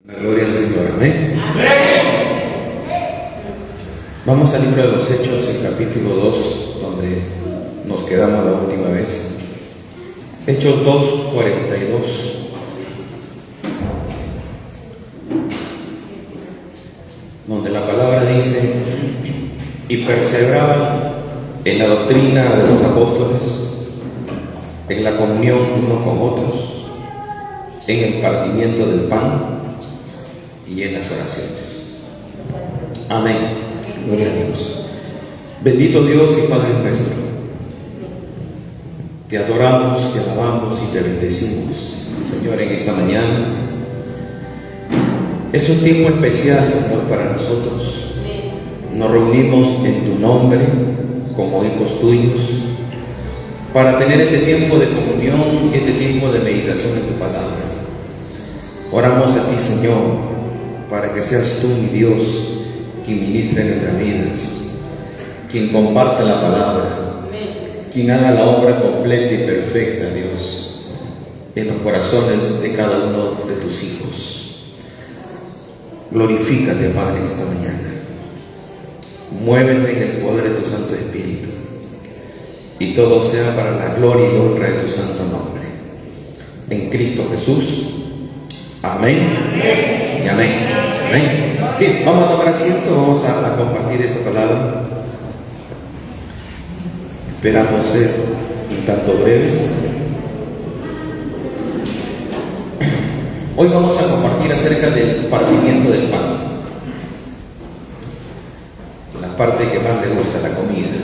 La gloria al Señor, amén. Vamos al libro de los Hechos, el capítulo 2, donde nos quedamos la última vez. Hechos 2:42. Donde la palabra dice: y perseveraban en la doctrina de los apóstoles, en la comunión unos con otros, en el partimiento del pan y en las oraciones. Amén. Gloria a Dios. Bendito Dios y Padre nuestro, te adoramos, te alabamos y te bendecimos, Señor, en esta mañana. Es un tiempo especial, Señor, para nosotros. Nos reunimos en tu nombre como hijos tuyos para tener este tiempo de comunión y este tiempo de meditación en tu palabra. Oramos a ti, Señor, para que seas tú, mi Dios, quien ministre en nuestras vidas, quien comparta la palabra, quien haga la obra completa y perfecta, Dios, en los corazones de cada uno de tus hijos. Glorifícate, Padre, en esta mañana. Muévete en el poder de tu Santo Espíritu, y todo sea para la gloria y honra de tu santo nombre. En Cristo Jesús. Amén. Y amén. Amén. Bien, vamos a tomar asiento, vamos a compartir esta palabra. Esperamos ser un tanto breves. Hoy vamos a compartir acerca del partimiento del pan, la parte que más le gusta, la comida.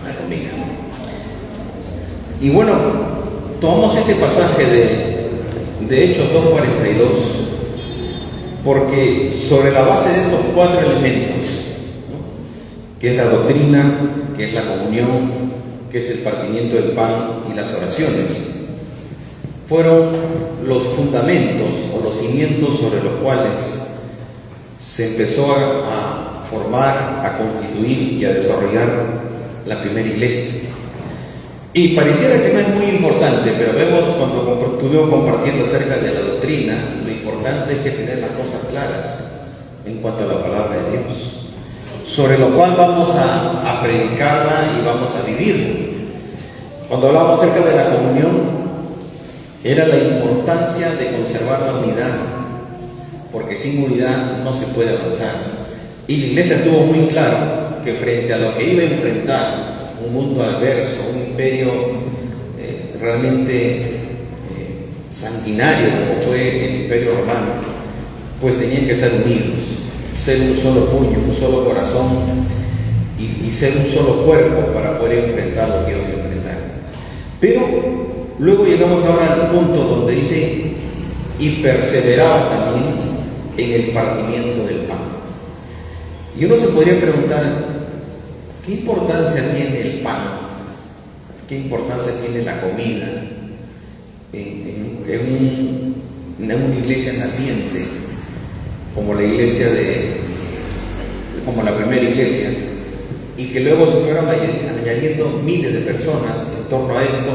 La comida. Y bueno, tomamos este pasaje de Hechos 2:42 porque sobre la base de estos 4 elementos, ¿no?, que es la doctrina, que es la comunión, que es el partimiento del pan y las oraciones, fueron los fundamentos o los cimientos sobre los cuales se empezó a formar, a constituir y a desarrollar la primera iglesia. Y pareciera que no es muy importante, pero vemos cuando estuve compartiendo acerca de la doctrina, lo importante es que tener las cosas claras en cuanto a la palabra de Dios, sobre lo cual vamos a predicarla y vamos a vivirla. Cuando hablamos acerca de la comunión, era la importancia de conservar la unidad, porque sin unidad no se puede avanzar. Y la iglesia tuvo muy claro que frente a lo que iba a enfrentar, un mundo adverso, un imperio realmente sanguinario como fue el imperio romano, pues tenían que estar unidos, ser un solo puño, un solo corazón y ser un solo cuerpo para poder enfrentar lo que iban a enfrentar. Pero luego llegamos ahora al punto donde dice: y perseveraba también en el partimiento del pan. Y uno se podría preguntar, ¿qué importancia tiene el pan? ¿Qué importancia tiene la comida en una iglesia naciente como la iglesia como la primera iglesia, y que luego se fueron añadiendo miles de personas en torno a esto,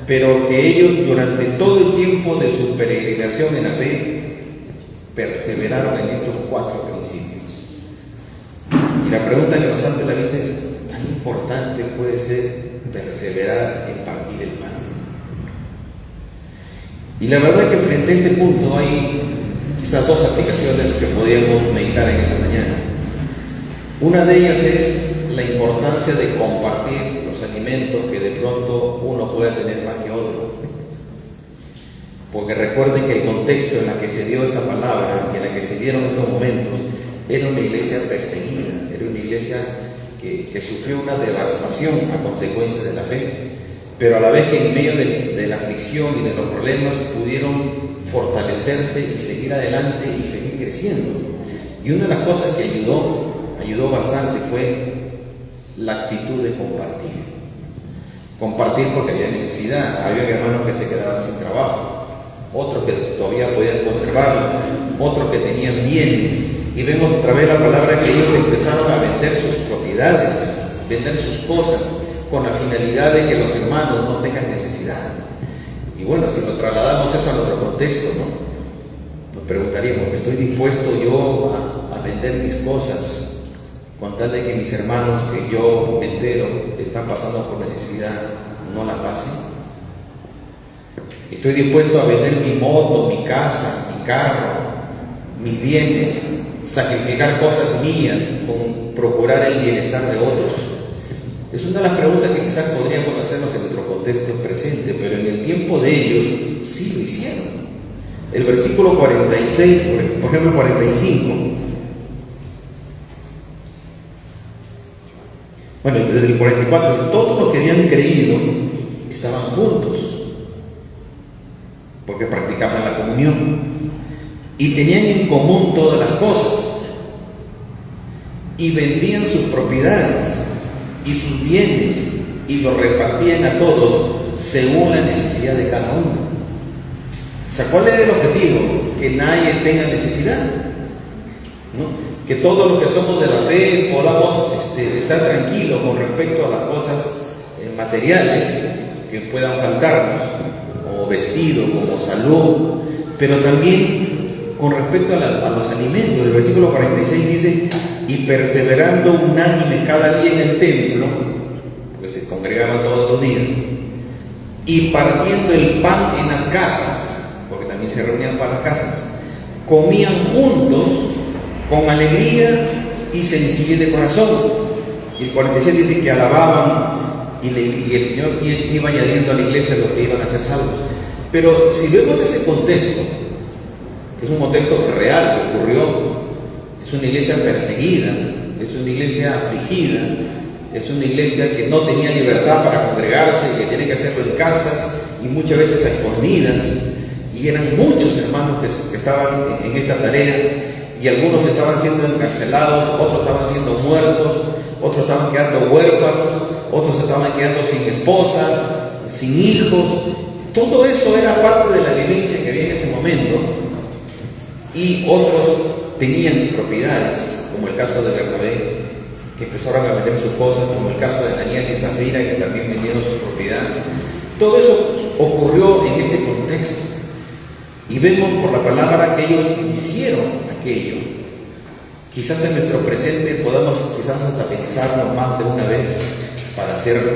pero que ellos durante todo el tiempo de su peregrinación en la fe perseveraron en estos 4 principios? Y la pregunta que nos hace la vista es: ¿tan importante puede ser perseverar en partir el pan? Y la verdad que frente a este punto hay quizás 2 aplicaciones que podríamos meditar en esta mañana. Una de ellas es la importancia de compartir los alimentos que de pronto uno pueda tener más que otro. Porque recuerden que el contexto en el que se dio esta palabra y en el que se dieron estos momentos era una iglesia perseguida, era una iglesia que sufrió una devastación a consecuencia de la fe, pero a la vez que en medio de la aflicción y de los problemas pudieron fortalecerse y seguir adelante y seguir creciendo. Y una de las cosas que ayudó bastante fue la actitud de compartir porque había necesidad. Había hermanos que se quedaban sin trabajo, otros que todavía podían conservarlo, otros que tenían bienes, y vemos a través de la palabra que ellos empezaron a vender sus propiedades, vender sus cosas, con la finalidad de que los hermanos no tengan necesidad. Y bueno, si lo trasladamos eso a nuestro contexto, ¿no? Nos preguntaríamos, ¿estoy dispuesto yo a vender mis cosas con tal de que mis hermanos que yo me entero están pasando por necesidad no la pasen? ¿Estoy dispuesto a vender mi moto, mi casa, mi carro, mis bienes, sacrificar cosas mías con procurar el bienestar de otros? Es una de las preguntas que quizás podríamos hacernos en nuestro contexto presente, pero en el tiempo de ellos sí lo hicieron. El versículo 46, por ejemplo 45, bueno, desde el 44, todos los que habían creído estaban juntos, porque practicaban la comunión y tenían en común todas las cosas y vendían sus propiedades y sus bienes y los repartían a todos según la necesidad de cada uno. O sea, ¿cuál era el objetivo? Que nadie tenga necesidad, ¿no? Que todos los que somos de la fe podamos estar tranquilos con respecto a las cosas materiales que puedan faltarnos, como vestido, como salud, pero también con respecto a los alimentos. El versículo 46 dice: y perseverando unánime cada día en el templo, porque se congregaban todos los días, y partiendo el pan en las casas, porque también se reunían para las casas, comían juntos con alegría y sencillez de corazón. Y el 47 dice que alababan y el Señor iba añadiendo a la iglesia los que iban a ser salvos. Pero si vemos ese contexto, que es un contexto real que ocurrió, es una iglesia perseguida, es una iglesia afligida, es una iglesia que no tenía libertad para congregarse y que tiene que hacerlo en casas y muchas veces a escondidas, y eran muchos hermanos que estaban en esta tarea, y algunos estaban siendo encarcelados, otros estaban siendo muertos, otros estaban quedando huérfanos, otros estaban quedando sin esposa, sin hijos. Todo eso era parte de la violencia que había en ese momento, y otros tenían propiedades, como el caso de Bernabé, que empezaron a vender sus cosas, como el caso de Ananías y Zafira, que también vendieron su propiedad. Todo eso ocurrió en ese contexto, y vemos por la palabra que ellos hicieron aquello. Quizás en nuestro presente podamos quizás hasta pensarlo más de una vez para hacerlo,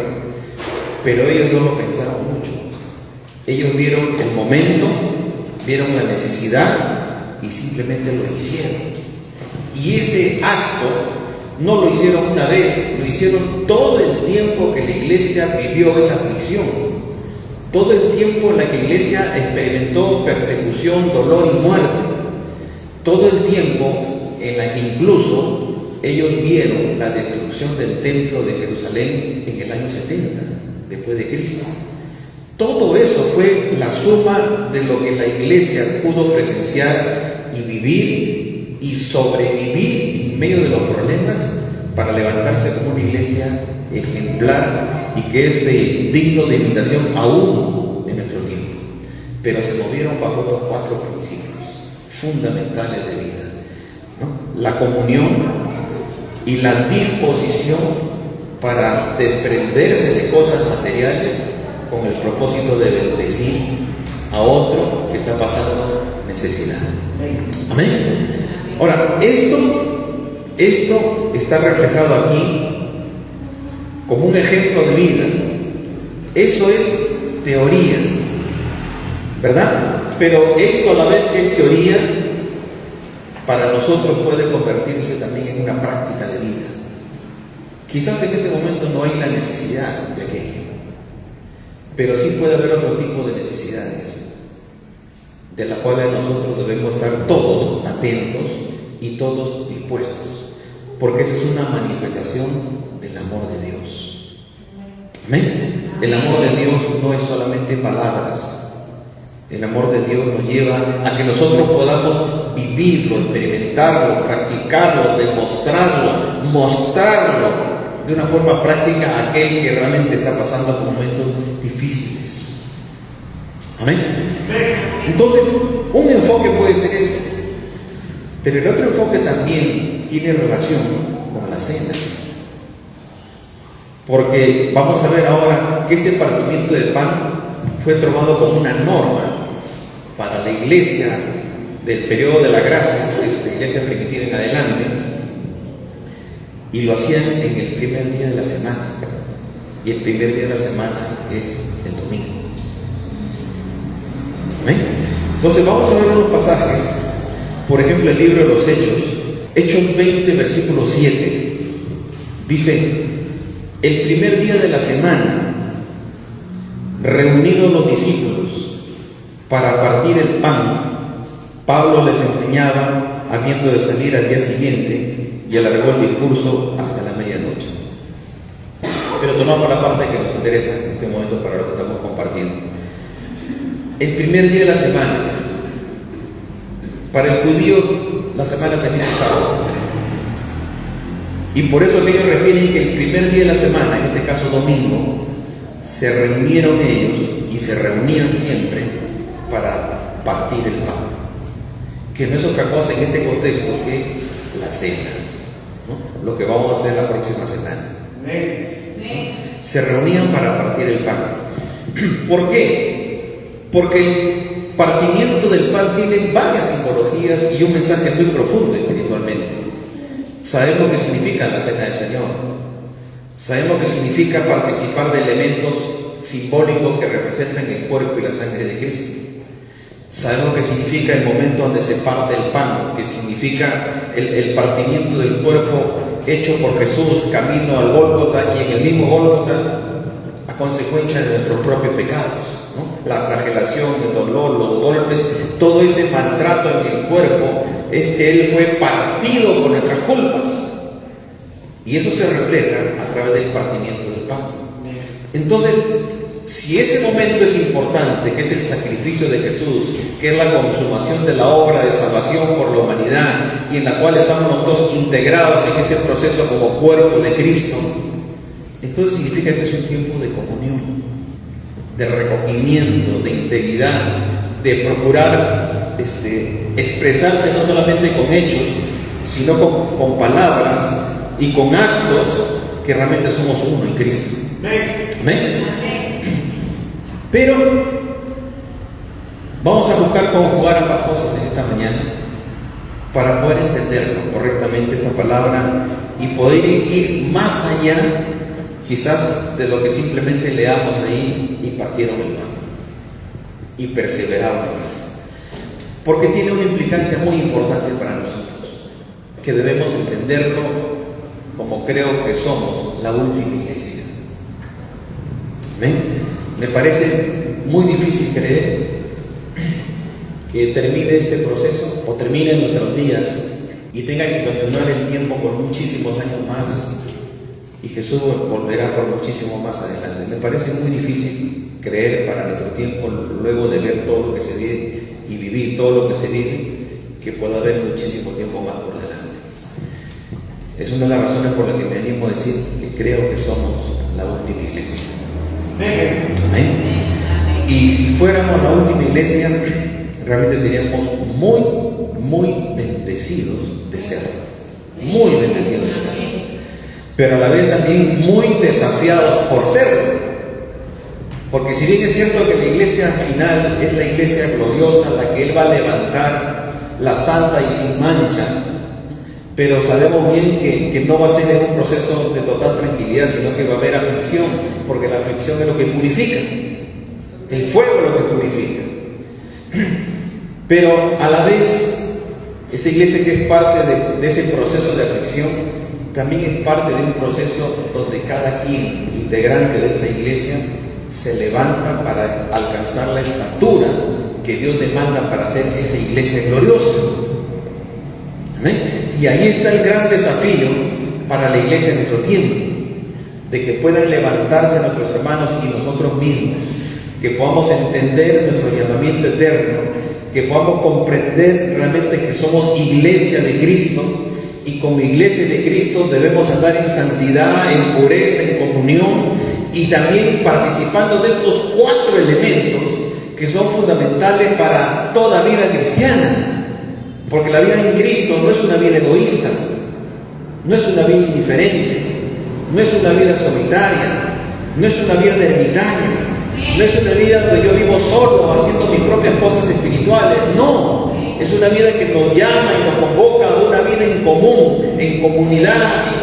pero ellos no lo pensaron mucho. Ellos vieron el momento, vieron la necesidad y simplemente lo hicieron. Y ese acto no lo hicieron una vez, lo hicieron todo el tiempo que la iglesia vivió esa aflicción, todo el tiempo en la que la iglesia experimentó persecución, dolor y muerte, todo el tiempo en la que incluso ellos vieron la destrucción del templo de Jerusalén en el año 70 después de Cristo. Todo eso fue la suma de lo que la iglesia pudo presenciar y vivir y sobrevivir en medio de los problemas para levantarse como una iglesia ejemplar y que es digno de imitación aún en nuestro tiempo. Pero se movieron bajo estos 4 principios fundamentales de vida, ¿no? La comunión y la disposición para desprenderse de cosas materiales con el propósito de bendecir a otro que está pasando necesidad. Amén. Ahora, esto está reflejado aquí como un ejemplo de vida. Eso es teoría, ¿verdad? Pero esto, a la vez que es teoría, para nosotros puede convertirse también en una práctica de vida. Quizás en este momento no hay la necesidad de aquello, pero sí puede haber otro tipo de necesidades, de las cuales nosotros debemos estar todos atentos y todos dispuestos, porque esa es una manifestación del amor de Dios. Amén. El amor de Dios no es solamente palabras. El amor de Dios nos lleva a que nosotros podamos vivirlo, experimentarlo, practicarlo, demostrarlo, mostrarlo de una forma práctica a aquel que realmente está pasando por momentos difíciles. Amén. Entonces, un enfoque puede ser ese, pero el otro enfoque también tiene relación con la cena, porque vamos a ver ahora que este partimiento de pan fue tomado como una norma para la iglesia del periodo de la gracia, pues la iglesia primitiva en adelante, y lo hacían en el primer día de la semana, y el primer día de la semana es el domingo. ¿Amén? Entonces vamos a ver unos pasajes, por ejemplo el libro de los Hechos 20, versículo 7, dice: el primer día de la semana, reunidos los discípulos para partir el pan, Pablo les enseñaba, habiendo de salir al día siguiente, y alargó el discurso hasta la medianoche. Pero tomamos la parte que nos interesa en este momento para lo que estamos compartiendo. El primer día de la semana, para el judío la semana termina el sábado, y por eso ellos refieren que el primer día de la semana, en este caso domingo, se reunieron ellos y se reunían siempre para partir el pan, que no es otra cosa en este contexto que la cena, ¿no? Lo que vamos a hacer la próxima semana. Se reunían para partir el pan. ¿Por qué? Porque el partimiento del pan tiene varias simbologías y un mensaje muy profundo espiritualmente. Sabemos lo que significa la cena del Señor. Sabemos lo que significa participar de elementos simbólicos que representan el cuerpo y la sangre de Cristo. Sabemos lo que significa el momento donde se parte el pan, que significa el partimiento del cuerpo hecho por Jesús camino al Gólgota, y en el mismo Gólgota a consecuencia de nuestros propios pecados, ¿no? La flagelación, el dolor, los golpes, todo ese maltrato en el cuerpo es que Él fue partido por nuestras culpas, y eso se refleja a través del partimiento del pan. Entonces, si ese momento es importante, que es el sacrificio de Jesús, que es la consumación de la obra de salvación por la humanidad, y en la cual estamos nosotros integrados en ese proceso como cuerpo de Cristo, entonces significa que es un tiempo de comunión, de recogimiento, de integridad, de procurar expresarse no solamente con hechos, sino con palabras y con actos, que realmente somos uno en Cristo. ¿Amén? Pero vamos a buscar conjugar ambas cosas en esta mañana para poder entenderlo correctamente, esta palabra, y poder ir más allá quizás de lo que simplemente leamos ahí: y partieron el pan y perseveraron en esto, porque tiene una implicancia muy importante para nosotros, que debemos entenderlo como creo que somos la última iglesia. ¿Ven? Me parece muy difícil creer que termine este proceso o termine en nuestros días y tenga que continuar el tiempo por muchísimos años más, y Jesús volverá por muchísimo más adelante. Me parece muy difícil creer para nuestro tiempo, luego de ver todo lo que se vive y vivir todo lo que se vive, que pueda haber muchísimo tiempo más por delante. Es una de las razones por las que me animo a decir que creo que somos la última iglesia. Amén. Y si fuéramos la última iglesia, realmente seríamos muy, muy bendecidos de serlo. Muy bendecidos de serlo. Pero a la vez también muy desafiados por serlo. Porque si bien es cierto que la iglesia final es la iglesia gloriosa, la que Él va a levantar, la santa y sin mancha, pero sabemos bien que no va a ser en un proceso de total tranquilidad, sino que va a haber aflicción, porque la aflicción es lo que purifica, el fuego es lo que purifica. Pero a la vez, esa iglesia que es parte de ese proceso de aflicción, también es parte de un proceso donde cada quien, integrante de esta iglesia, se levanta para alcanzar la estatura que Dios demanda para hacer esa iglesia gloriosa. ¿Amén? Y ahí está el gran desafío para la iglesia en nuestro tiempo, de que puedan levantarse nuestros hermanos y nosotros mismos, que podamos entender nuestro llamamiento eterno, que podamos comprender realmente que somos iglesia de Cristo, y como iglesia de Cristo debemos andar en santidad, en pureza, en comunión, y también participando de estos 4 elementos que son fundamentales para toda vida cristiana. Porque la vida en Cristo no es una vida egoísta, no es una vida indiferente, no es una vida solitaria, no es una vida de ermitaño, No es una vida donde yo vivo solo, haciendo mis propias cosas espirituales. No, es una vida que nos llama y nos convoca a una vida en común, en comunidad,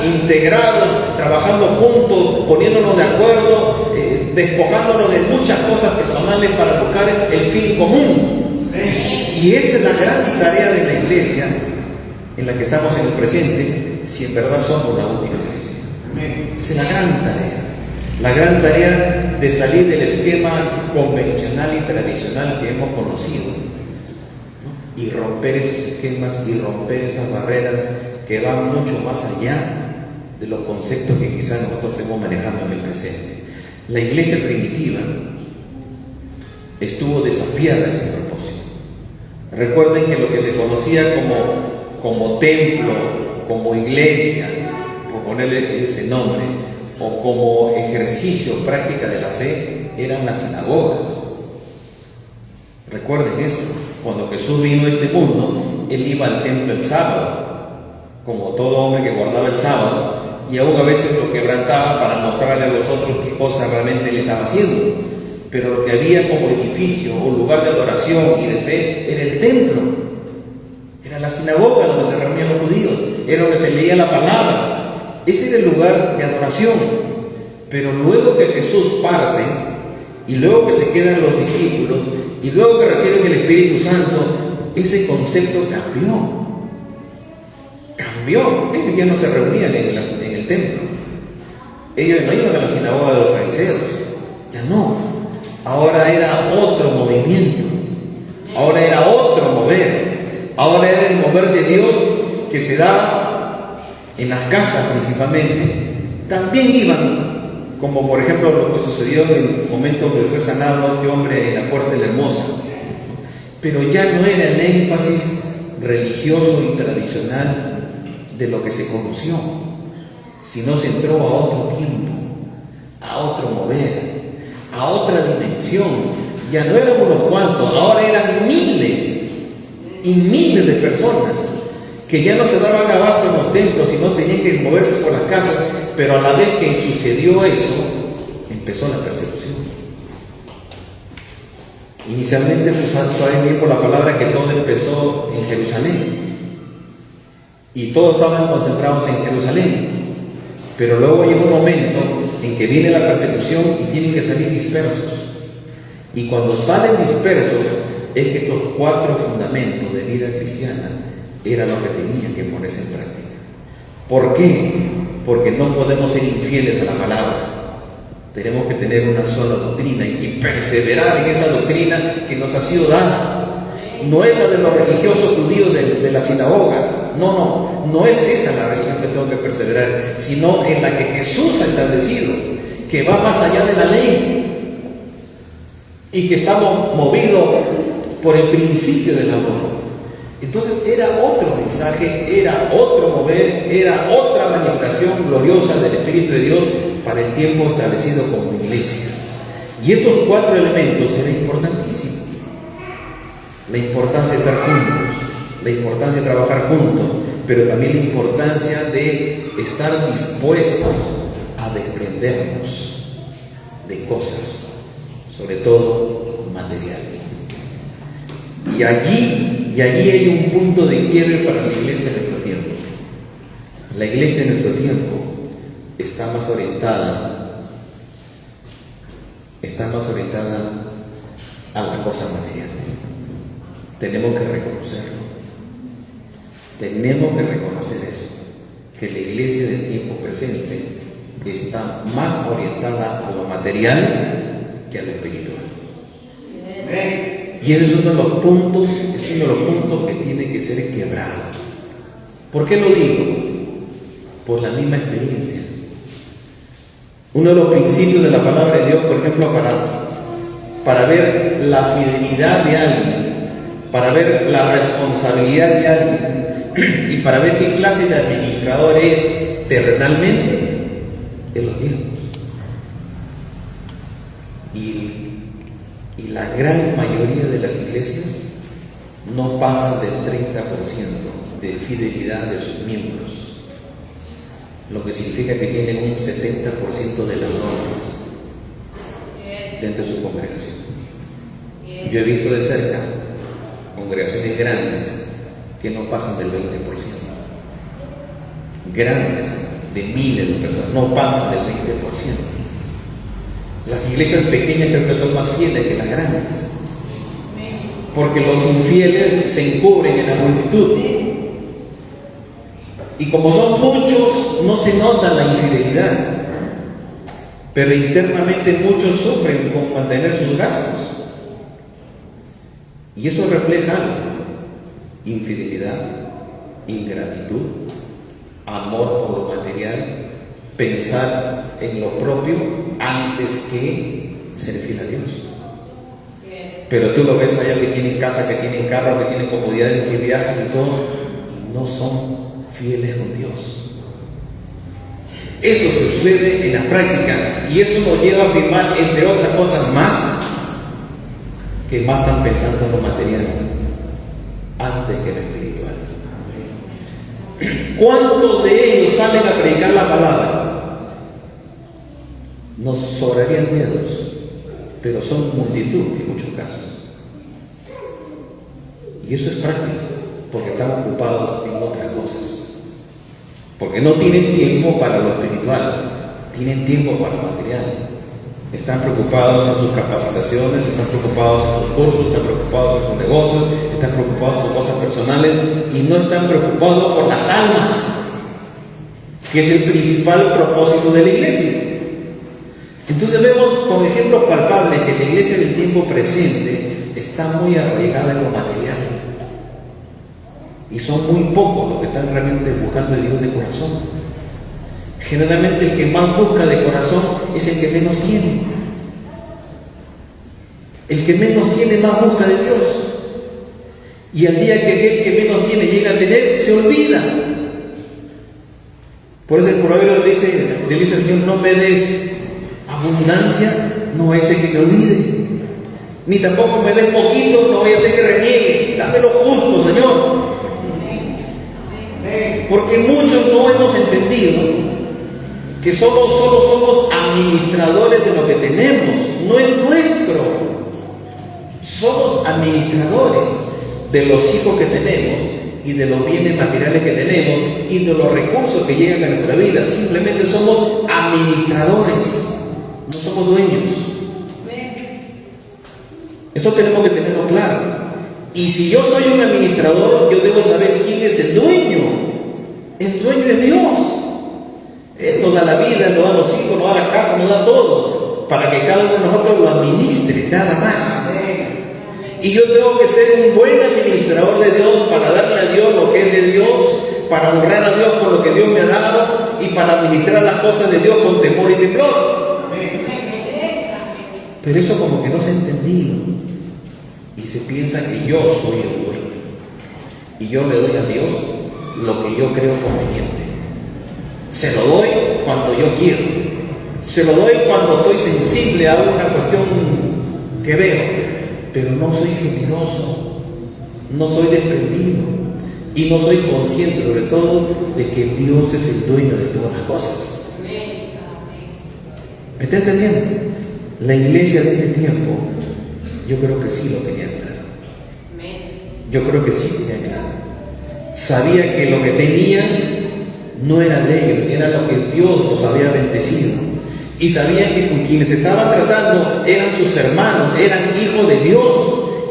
integrados, trabajando juntos, poniéndonos de acuerdo, despojándonos de muchas cosas personales para buscar el fin común. Y esa es la gran tarea de la iglesia en la que estamos en el presente, si en verdad somos la última iglesia. Esa es la gran tarea de salir del esquema convencional y tradicional que hemos conocido, ¿no? Y romper esos esquemas y romper esas barreras que van mucho más allá de los conceptos que quizás nosotros estemos manejando en el presente. La iglesia primitiva estuvo desafiada a ese propósito. Recuerden que lo que se conocía como templo, como iglesia, por ponerle ese nombre, o como ejercicio, práctica de la fe, eran las sinagogas. Recuerden eso. Cuando Jesús vino a este mundo, Él iba al templo el sábado, como todo hombre que guardaba el sábado, y aún a veces lo quebrantaba para mostrarle a los otros qué cosa realmente Él estaba haciendo. Pero lo que había como edificio o lugar de adoración y de fe era el templo, era la sinagoga donde se reunían los judíos, era donde se leía la palabra. Ese era el lugar de adoración. Pero luego que Jesús parte, y luego que se quedan los discípulos, y luego que reciben el Espíritu Santo, ese concepto cambió. Ellos ya no se reunían en el templo. Ellos no iban a la sinagoga de los fariseos. Ya no. Ahora era otro movimiento. Ahora era otro mover. Ahora era el mover de Dios que se daba en las casas principalmente. También iban, como por ejemplo lo que sucedió en el momento que fue sanado este hombre en la puerta de la Hermosa. Pero ya no era el énfasis religioso y tradicional de lo que se conoció, sino se entró a otro tiempo, a otro mover, a otra dimensión. Ya no eran unos cuantos, ahora eran miles y miles de personas que ya no se daban abasto en los templos, sino tenían que moverse por las casas. Pero a la vez que sucedió eso, empezó la persecución. Inicialmente, pues saben bien por la palabra que todo empezó en Jerusalén. Y todos estaban concentrados en Jerusalén. Pero luego llegó un momento en que viene la persecución y tienen que salir dispersos. Y cuando salen dispersos, es que estos 4 fundamentos de vida cristiana eran lo que tenían que ponerse en práctica. ¿Por qué? Porque no podemos ser infieles a la palabra. Tenemos que tener una sola doctrina y perseverar en esa doctrina que nos ha sido dada. No es la de los religiosos judíos de la sinagoga. No es esa la religión que tengo que perseverar, sino en la que Jesús ha establecido, que va más allá de la ley y que estamos movidos por el principio del amor. Entonces era otro mensaje, era otro mover, era otra manifestación gloriosa del Espíritu de Dios para el tiempo establecido como iglesia. Y estos 4 elementos eran importantísimos. La importancia de estar juntos, la importancia de trabajar juntos, pero también la importancia de estar dispuestos a desprendernos de cosas, sobre todo materiales. Y allí hay un punto de quiebre para la iglesia en nuestro tiempo. La iglesia en nuestro tiempo está más orientada a las cosas materiales. Tenemos que reconocerlo. Tenemos que reconocer eso, que la iglesia del tiempo presente está más orientada a lo material que a lo espiritual. Y ese es uno de los puntos que tiene que ser quebrado. ¿Por qué lo digo? Por la misma experiencia. Uno de los principios de la palabra de Dios, por ejemplo, para ver la fidelidad de alguien, para ver la responsabilidad de alguien y para ver qué clase de administrador es terrenalmente, es los diezmos. Y la gran mayoría de las iglesias no pasan del 30% de fidelidad de sus miembros, lo que significa que tienen un 70% de ladrones. dentro de su congregación. Yo he visto de cerca congregaciones grandes que no pasan del 20%. Grandes, de miles de personas, no pasan del 20%. Las iglesias pequeñas creo que son más fieles que las grandes, porque los infieles se encubren en la multitud. Y como son muchos, no se nota la infidelidad, pero internamente muchos sufren con mantener sus gastos. Y eso refleja algo: infidelidad, ingratitud, amor por lo material, pensar en lo propio antes que ser fiel a Dios. Pero tú lo ves allá que tienen casa, que tienen carro, que tienen comodidades, que viajan y todo, y no son fieles con Dios. Eso se sucede en la práctica, y eso nos lleva a afirmar, entre otras cosas más, que más están pensando en lo material antes que en lo espiritual. ¿Cuántos de ellos salen a predicar la palabra? Nos sobrarían dedos, pero son multitud en muchos casos. Y eso es práctico, porque están ocupados en otras cosas. Porque no tienen tiempo para lo espiritual, tienen tiempo para lo material. Están preocupados en sus capacitaciones, están preocupados en sus cursos, están preocupados en sus negocios, están preocupados en sus cosas personales, y no están preocupados por las almas, que es el principal propósito de la iglesia. Entonces vemos con ejemplos palpables que la iglesia del tiempo presente está muy arraigada en lo material, y son muy pocos los que están realmente buscando a Dios de corazón. Generalmente el que más busca de corazón es el que menos tiene. El que menos tiene más busca de Dios. Y al día que aquel que menos tiene llega a tener, se olvida. Por eso el proverbio le dice al Señor: no me des abundancia, no vaya a ser que me olvide. Ni tampoco me des poquito, no vaya a ser que reniegue. Dame lo justo, Señor. Porque muchos no hemos entendido que solo somos administradores de lo que tenemos, no es nuestro. Somos administradores de los hijos que tenemos y de los bienes materiales que tenemos y de los recursos que llegan a nuestra vida. Simplemente somos administradores, no somos dueños. Eso tenemos que tenerlo claro. Y si yo soy un administrador, yo debo saber quién es el dueño. El dueño es Dios. Él nos da la vida, nos da los hijos, nos da la casa, nos da todo, para que cada uno de nosotros lo administre, nada más. Y yo tengo que ser un buen administrador de Dios para darle a Dios lo que es de Dios, para honrar a Dios por lo que Dios me ha dado y para administrar las cosas de Dios con temor y temblor. Pero eso como que no se ha entendido y se piensa que yo soy el dueño y yo le doy a Dios lo que yo creo conveniente. Se lo doy cuando yo quiero, se lo doy cuando estoy sensible a una cuestión que veo, pero no soy generoso, no soy desprendido y no soy consciente sobre todo de que Dios es el dueño de todas las cosas. ¿Me está entendiendo? La iglesia de este tiempo, yo creo que sí lo tenía claro. Yo creo que sí tenía claro. Sabía que lo que tenía no era de ellos, era lo que Dios los había bendecido. Y sabían que con quienes estaban tratando eran sus hermanos, eran hijos de Dios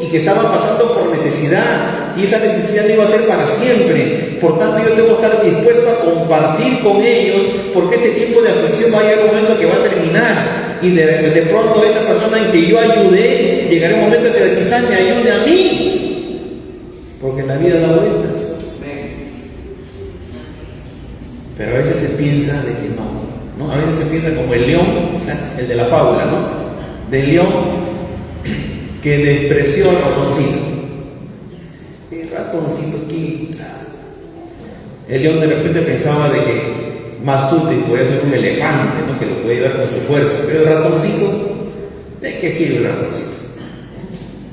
y que estaban pasando por necesidad, y esa necesidad no iba a ser para siempre. Por tanto, yo tengo que estar dispuesto a compartir con ellos, porque este tiempo de aflicción va a llegar un momento que va a terminar, y de pronto esa persona en que yo ayudé llegará un momento que quizás me ayude a mí, porque la vida da vueltas. Pero a veces se piensa de que no, a veces se piensa como el león, o sea, el de la fábula, ¿no? Del león que despreció al ratoncito. El ratoncito aquí. El león de repente pensaba de que más útil podía ser un elefante, ¿no? Que lo podía llevar con su fuerza. Pero el ratoncito, ¿de qué sirve el ratoncito?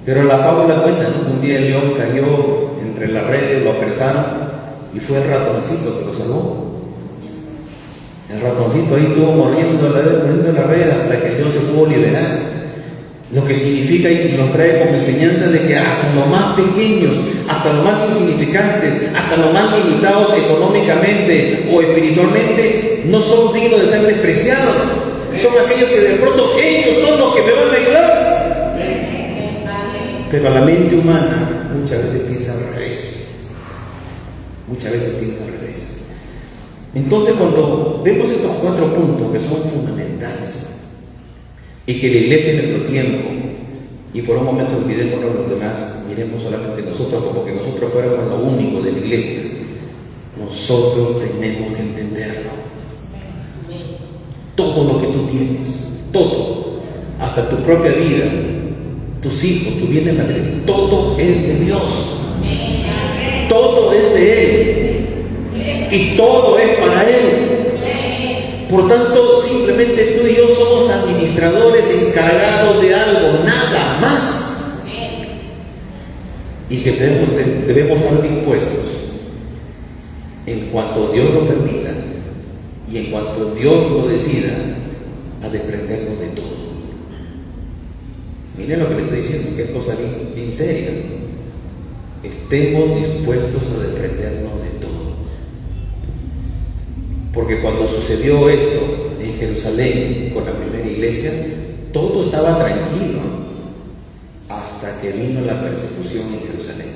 Pero la fábula cuenta, ¿no? Un día el león cayó entre las redes, lo apresaron y fue el ratoncito que lo salvó. El ratoncito ahí estuvo mordiendo la red hasta que el león se pudo liberar. Lo que significa y nos trae como enseñanza de que hasta los más pequeños, hasta los más insignificantes, hasta los más limitados económicamente o espiritualmente, no son dignos de ser despreciados. Son aquellos que de pronto ellos son los que me van a ayudar. Pero a la mente humana muchas veces piensa al revés. Muchas veces piensa al revés. Entonces, cuando vemos estos 4 puntos que son fundamentales y que la iglesia en nuestro tiempo, y por un momento olvidémonos de los demás, miremos solamente nosotros como que nosotros fuéramos lo único de la iglesia, nosotros tenemos que entenderlo. Todo lo que tú tienes, todo, hasta tu propia vida, tus hijos, tu bienes materiales, todo es de Dios. Todo es de Él. Y todo es para Él. Por tanto, simplemente tú y yo somos administradores encargados de algo, nada más. Y que debemos estar dispuestos, en cuanto Dios lo permita y en cuanto Dios lo decida, a desprendernos de todo. Miren lo que le estoy diciendo, que es cosa bien seria. Estemos dispuestos a desprendernos de todo. Porque cuando sucedió esto en Jerusalén con la primera iglesia, todo estaba tranquilo hasta que vino la persecución en Jerusalén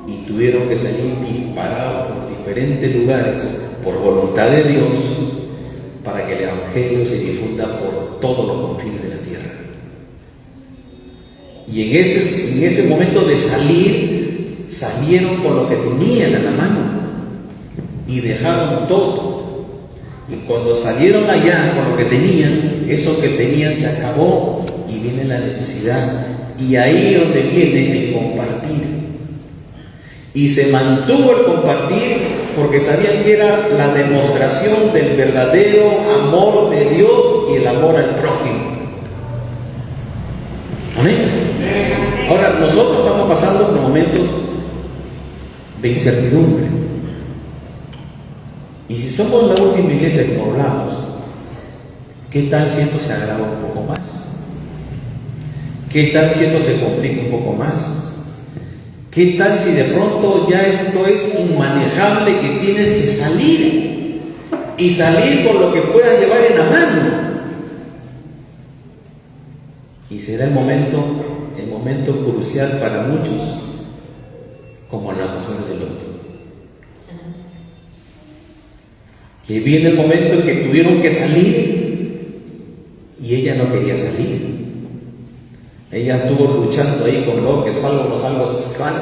y tuvieron que salir disparados por diferentes lugares por voluntad de Dios para que el evangelio se difunda por todos los confines de la tierra. Y en ese momento de salir, salieron con lo que tenían a la mano y dejaron todo. Y cuando salieron allá con lo que tenían, eso que tenían se acabó y viene la necesidad. Y ahí es donde viene el compartir. Y se mantuvo el compartir porque sabían que era la demostración del verdadero amor de Dios y el amor al prójimo. Amén. Ahora, nosotros estamos pasando por momentos de incertidumbre. Y si somos la última iglesia que hablamos, ¿qué tal si esto se agrava un poco más? ¿Qué tal si esto se complica un poco más? ¿Qué tal si de pronto ya esto es inmanejable, que tienes que salir y salir con lo que puedas llevar en la mano? Y será el momento crucial para muchos, como la mujer de Lot. Que viene el momento en que tuvieron que salir y ella no quería salir. Ella estuvo luchando ahí con lo que salgo, no salgo,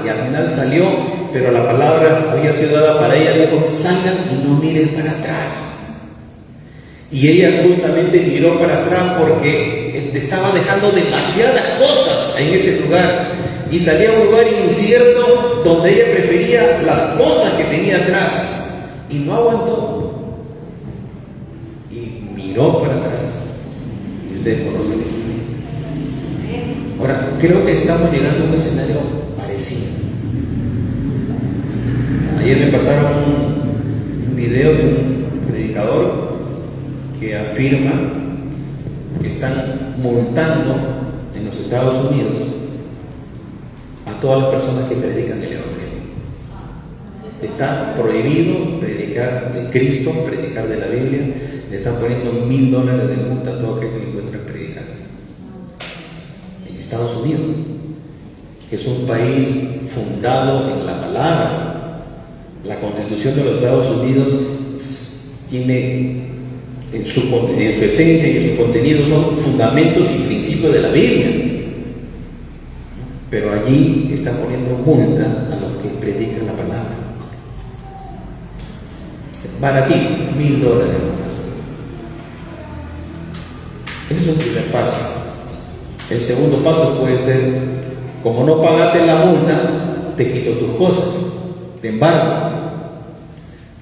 y al final salió, pero la palabra había sido dada para ella. Le dijo: salgan y no miren para atrás. Y ella justamente miró para atrás porque estaba dejando demasiadas cosas en ese lugar y salía a un lugar incierto donde ella prefería las cosas que tenía atrás y no aguantó. Miró para atrás y ustedes conocen esto. Ahora, creo que estamos llegando a un escenario parecido. Ayer me pasaron un video de un predicador que afirma que están multando en los Estados Unidos a todas las personas que predican el evangelio. Está prohibido predicar de Cristo, predicar de la Biblia. Le están poniendo $1000 de multa a todo aquel que lo encuentren predicando. En Estados Unidos, que es un país fundado en la palabra. La Constitución de los Estados Unidos tiene en su esencia y en su contenido son fundamentos y principios de la Biblia. Pero allí están poniendo multa a los que predican la palabra. Baratito, $1000 nomás. Ese es un primer paso. El segundo paso puede ser: como no pagaste la multa, te quito tus cosas, te embargo.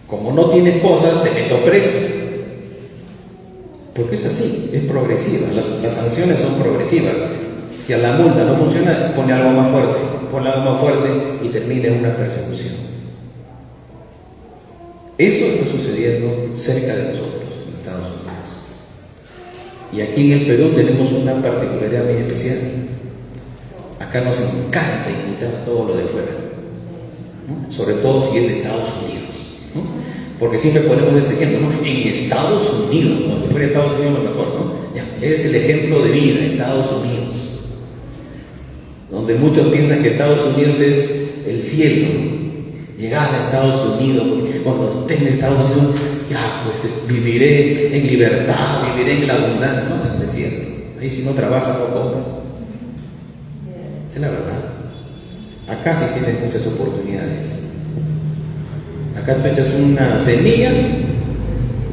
Como no tienes cosas, te meto preso. Porque es así, es progresiva. Las sanciones son progresivas. Si a la multa no funciona, pone algo más fuerte y termina en una persecución. Eso está sucediendo cerca de nosotros, en Estados Unidos. Y aquí en el Perú tenemos una particularidad muy especial. Acá nos encanta imitar todo lo de fuera, ¿no? Sobre todo si es de Estados Unidos, ¿no? Porque siempre ponemos ese ejemplo, ¿no? En Estados Unidos, como si fuera Estados Unidos lo mejor, ¿no? Ya, es el ejemplo de vida, Estados Unidos, donde muchos piensan que Estados Unidos es el cielo, ¿no? Llegar a Estados Unidos, porque cuando esté en Estados Unidos, ya pues viviré en libertad, viviré en la abundancia. No, eso no es cierto. Ahí si no trabajas no comes. Esa es la verdad. Acá sí tienes muchas oportunidades. Acá tú echas una semilla,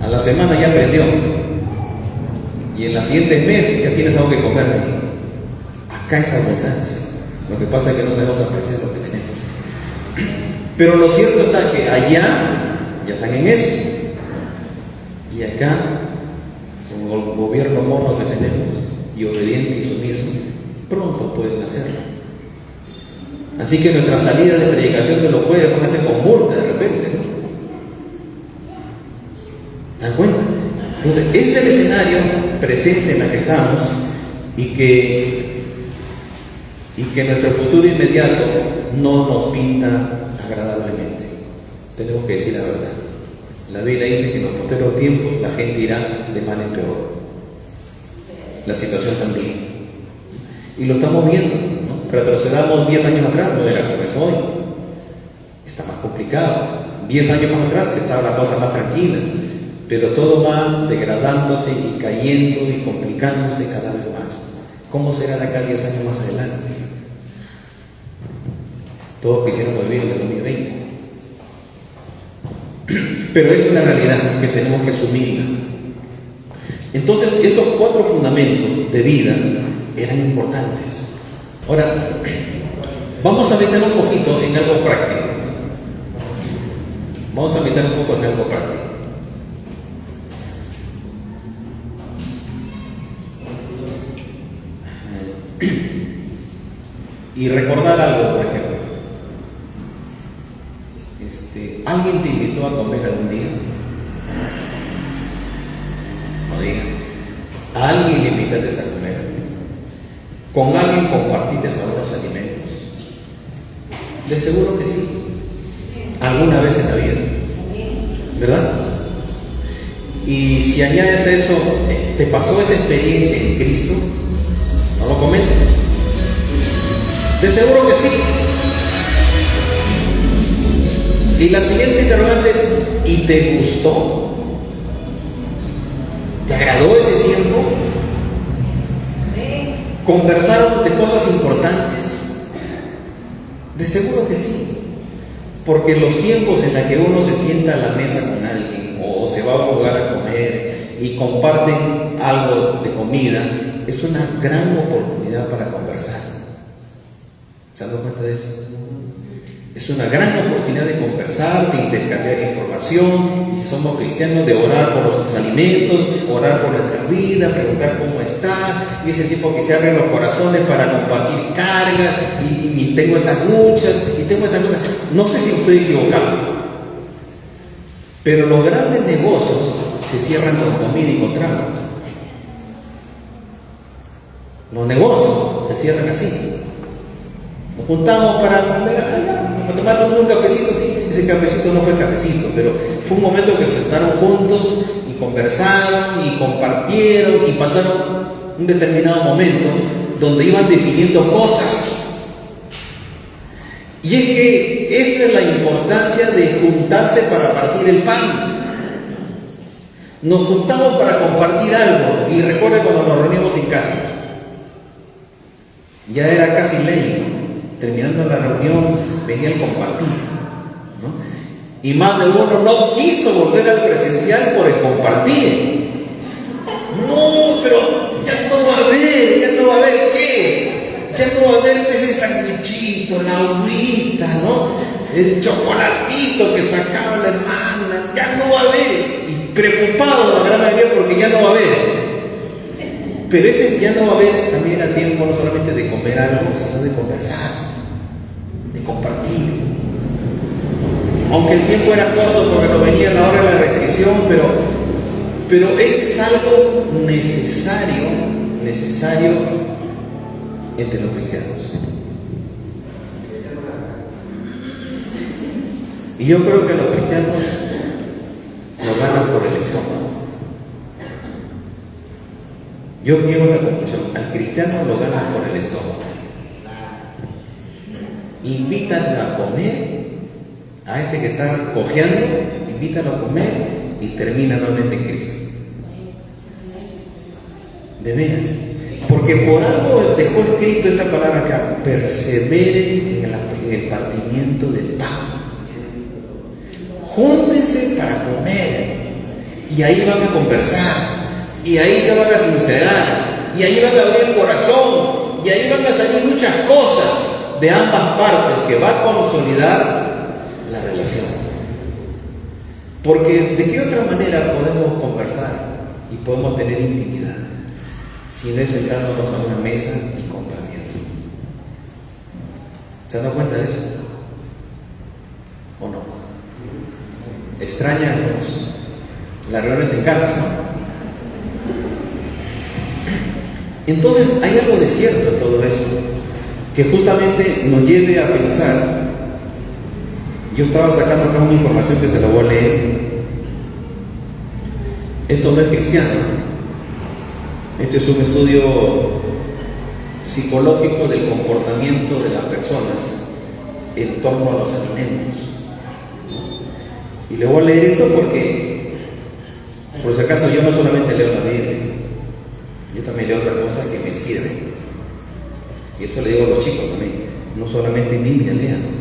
a la semana ya prendió, y en los siguientes meses ya tienes algo que comer ahí. Acá es abundancia. Lo que pasa es que no sabemos apreciar lo que tenemos. Pero lo cierto está que allá ya están en eso, y acá, con el gobierno mono que tenemos, y obediente y sumiso, pronto pueden hacerlo. Así que nuestra salida de predicación de los jueves van a ser con multa de repente, ¿no? ¿Se dan cuenta? Entonces, ese es el escenario presente en el que estamos, y que nuestro futuro inmediato no nos pinta agradablemente. Tenemos que decir la verdad. La Biblia dice que en los posteriores tiempos la gente irá de mal en peor. La situación también. Y lo estamos viendo, ¿no? Retrocedamos 10 años atrás, no era como es hoy. Está más complicado. 10 años más atrás estaban las cosas más tranquilas. Pero todo va degradándose y cayendo y complicándose cada vez más. ¿Cómo será de acá 10 años más adelante? Todos quisiéramos vivir en el 2020. Pero es una realidad que tenemos que asumirla. Entonces, estos 4 fundamentos de vida eran importantes. Ahora, vamos a meter un poquito en algo práctico. Vamos a meter un poco en algo práctico. Y recordar algo, por ejemplo. ¿Alguien te invitó a comer algún día? No digan. ¿A alguien le invitaste a comer? ¿Con alguien compartiste algunos alimentos? De seguro que sí. Alguna vez en la vida. ¿Verdad? Y si añades a eso, ¿te pasó esa experiencia en Cristo? No lo comentes. De seguro que sí. Y la siguiente interrogante es, ¿y te gustó? ¿Te agradó ese tiempo? ¿Conversaron de cosas importantes? De seguro que sí. Porque los tiempos en los que uno se sienta a la mesa con alguien o se va a un lugar a comer y comparten algo de comida, es una gran oportunidad para conversar. ¿Se han dado cuenta de eso? Es una gran oportunidad de conversar, de intercambiar información, y si somos cristianos, de orar por los alimentos, orar por nuestra vida, preguntar cómo está, y ese tiempo que se abren los corazones para compartir cargas, y tengo estas luchas, y tengo estas cosas. No sé si estoy equivocado, pero los grandes negocios se cierran con comida y con trago. Los negocios se cierran así. Nos juntamos para comer allá, para tomar un cafecito, sí. Ese cafecito no fue cafecito, pero fue un momento que se sentaron juntos y conversaron y compartieron y pasaron un determinado momento donde iban definiendo cosas. Y es que esa es la importancia de juntarse para partir el pan. Nos juntamos para compartir algo, y recuerden cuando nos reunimos en casas, ya era casi ley, ¿no? Terminando la reunión, venía el compartir, ¿no? Y más de uno no quiso volver al presencial por el compartir. No, pero ya no va a haber qué. Ya no va a haber ese sanguichito, la agüita, ¿no? El chocolatito que sacaba la hermana, ya no va a haber. Y preocupado la gran mayoría porque ya no va a haber. Pero ese ya no va a haber también a tiempo no solamente de comer algo, sino de conversar, de compartir. Aunque el tiempo era corto porque no venía la hora de la restricción, pero Pero ese es algo necesario entre los cristianos. Y yo creo que los cristianos lo ganan por el estómago. Yo llego a esa conclusión. Al cristiano lo ganan por el estómago. Invítalo a comer, a ese que está cojeando, invítalo a comer y termina nuevamente en Cristo. De veras. Porque por algo dejó escrito esta palabra acá: perseveren en el partimiento del pan. Júntense para comer, y ahí van a conversar, y ahí se van a sincerar, y ahí van a abrir el corazón, y ahí van a salir muchas cosas de ambas partes que va a consolidar la relación. Porque ¿de qué otra manera podemos conversar y podemos tener intimidad si no es sentándonos a una mesa y compartiendo? ¿Se dan cuenta de eso? ¿O no? Extrañan las reuniones en casa, ¿no? Entonces hay algo de cierto en todo esto, que justamente nos lleve a pensar. Yo estaba sacando acá una información que se la voy a leer. Esto no es cristiano. Este es un estudio psicológico del comportamiento de las personas en torno a los alimentos. Y le voy a leer esto porque, por si acaso, yo no solamente leo la Biblia, yo también leo otra cosa que me sirve. Y eso le digo a los chicos también. No solamente Biblia lean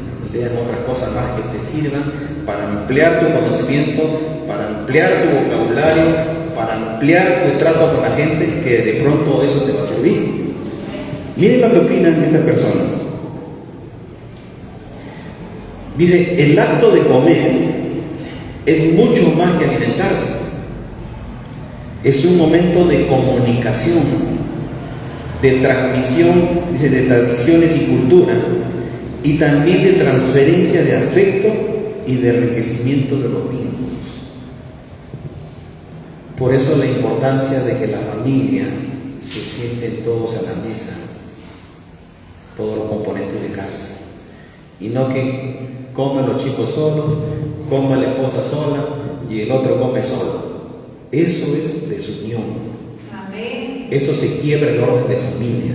otras cosas más que te sirvan para ampliar tu conocimiento, para ampliar tu vocabulario, para ampliar tu trato con la gente, que de pronto eso te va a servir. Miren lo que opinan estas personas. Dice: el acto de comer es mucho más que alimentarse. Es un momento de comunicación, de transmisión, dice, de tradiciones y cultura, y también de transferencia de afecto y de enriquecimiento de los vínculos. Por eso la importancia de que la familia se sienten todos a la mesa, todos los componentes de casa, y no que comen los chicos solos, come la esposa sola y el otro come solo. Eso es desunión. Amén. Eso se quiebra el orden de familia.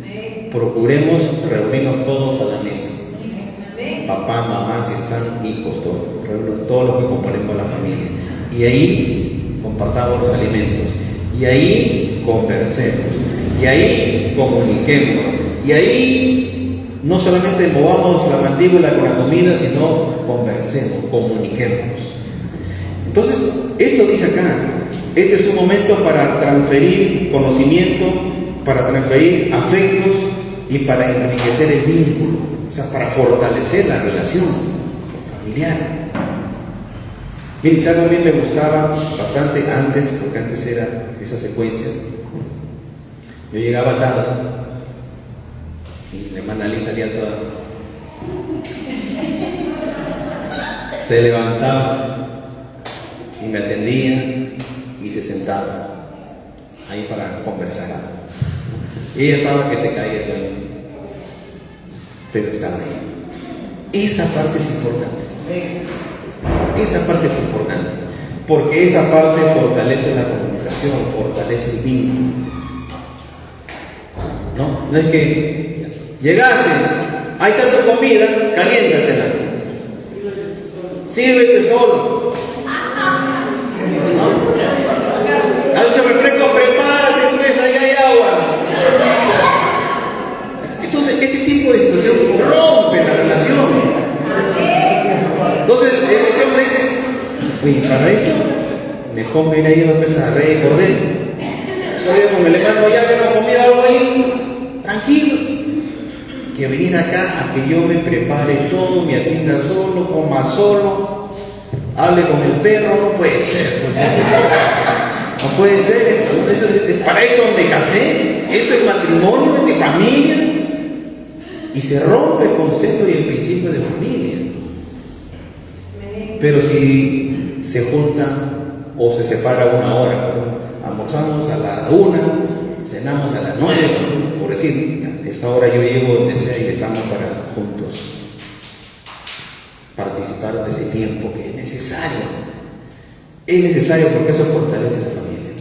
Amén. Procuremos reunirnos todos a la mesa. Amén. Papá, mamá, si están, hijos, todos. Reunirnos todos los que componemos la familia. Y ahí compartamos los alimentos. Y ahí conversemos. Y ahí comuniquemos. Y ahí no solamente movamos la mandíbula con la comida, sino conversemos, comuniquemos. Entonces, esto dice acá: este es un momento para transferir conocimiento, para transferir afectos y para enriquecer el vínculo, o sea, para fortalecer la relación familiar. Miren, si algo a mí me gustaba bastante antes, porque antes era esa secuencia. Yo llegaba tarde y la hermana Liz salía toda, se levantaba y me atendía y se sentaba ahí para conversar. Y ella estaba que se caía de sueño, pero estaba ahí. Esa parte es importante. Esa parte es importante, porque esa parte fortalece la comunicación, fortalece el vínculo. No es que llegaste, hay tanta comida, caliéntatela, sírvete solo. Has hecho refresco, prepárate, pues ahí hay agua. Entonces, ese tipo de situación rompe la relación. Entonces, ese hombre dice: oye, para esto, mejor me iré a ir a empezar a reír por él. Todavía con el hermano, ya que no comí algo ahí, tranquilo. Que venir acá a que yo me prepare todo, me atienda solo, coma solo, hable con el perro. No puede ser, pues. No puede ser esto. Es para esto me casé. Esto es matrimonio, esto es familia. Y se rompe el concepto y el principio de familia. Pero si se junta o se separa una hora. Almorzamos a la 1, cenamos a las 9, por decir, a esa hora yo llego donde sea y estamos para juntos participar de ese tiempo que es necesario. Es necesario porque eso fortalece la familia.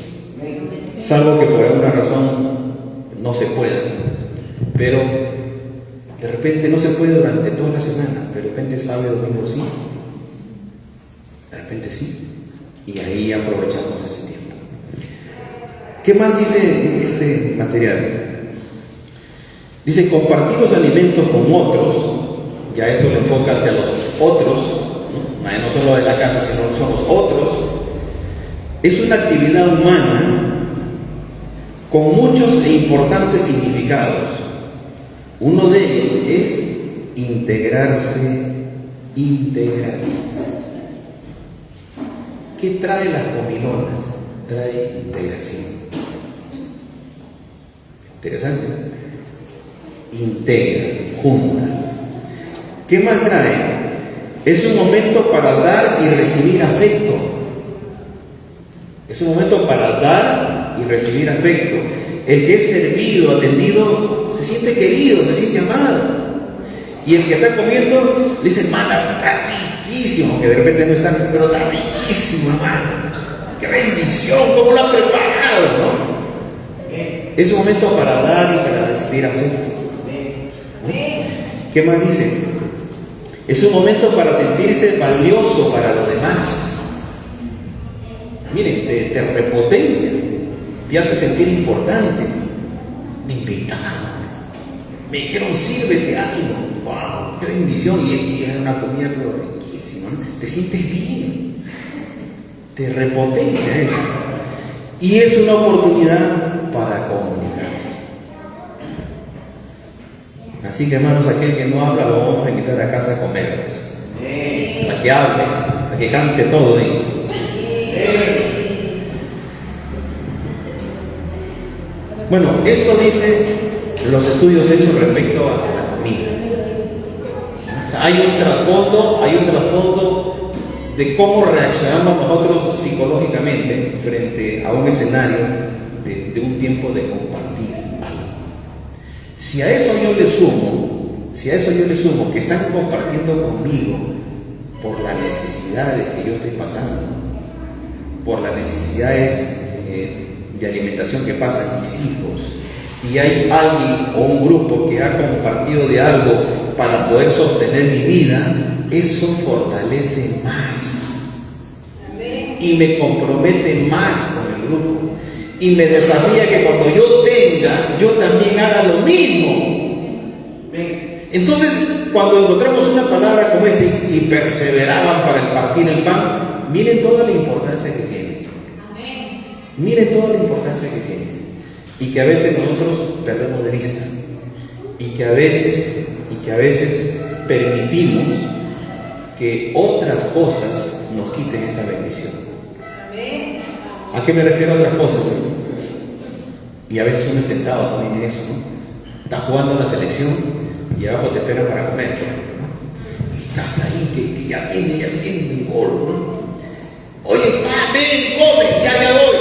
Salvo que por alguna razón no se pueda. Pero de repente no se puede durante toda la semana, pero de repente sábado y domingo sí. De repente sí. Y ahí aprovechamos ese tiempo. ¿Qué más dice este material? Dice compartir los alimentos con otros. Ya esto lo enfoca hacia los otros, no solo de la casa, sino son los otros. Es una actividad humana con muchos e importantes significados. Uno de ellos es integrarse. ¿Qué trae las comilonas? Trae integración. Interesante. Integra, junta. ¿Qué más trae? Es un momento para dar y recibir afecto. Es un momento para dar y recibir afecto. El que es servido, atendido, se siente querido, se siente amado. Y el que está comiendo le dice, hermana, está riquísimo, que de repente no está, pero está riquísimo, hermana. ¡Qué bendición! ¿Cómo lo ha preparado, no? Es un momento para dar y para recibir afecto. ¿Qué más dice? Es un momento para sentirse valioso para los demás. Miren, te repotencia, te hace sentir importante. Me invitaron, me dijeron, sírvete algo. ¡Wow! ¡Qué bendición! Y era una comida pero riquísima, ¿no? Te sientes bien, te repotencia eso. Y es una oportunidad para comunicarse. Así que, hermanos, aquel que no habla lo vamos a invitar a casa a comer, pues. Para que hable, para que cante todo, ¿eh? Bueno, esto dice los estudios hechos respecto a la comida. O sea, hay un trasfondo de cómo reaccionamos nosotros psicológicamente frente a un escenario de un tiempo de compartir algo. Si a eso yo le sumo que están compartiendo conmigo por las necesidades que yo estoy pasando, por las necesidades de alimentación que pasan mis hijos, y hay alguien o un grupo que ha compartido de algo para poder sostener mi vida, eso fortalece más y me compromete más con el grupo y me desafía que cuando yo tenga, yo también haga lo mismo. Entonces, cuando encontramos una palabra como esta y perseveraban para el partir el pan, miren toda la importancia que tiene. Miren toda la importancia que tiene y que a veces nosotros perdemos de vista y que a veces permitimos que otras cosas nos quiten esta bendición. ¿A qué me refiero a otras cosas? Y a veces uno es tentado también en eso, ¿no? Estás jugando la selección y abajo te esperan para comer, ¿no? Y estás ahí que ya viene el gol, ¿no? Oye, ven, come, ya voy.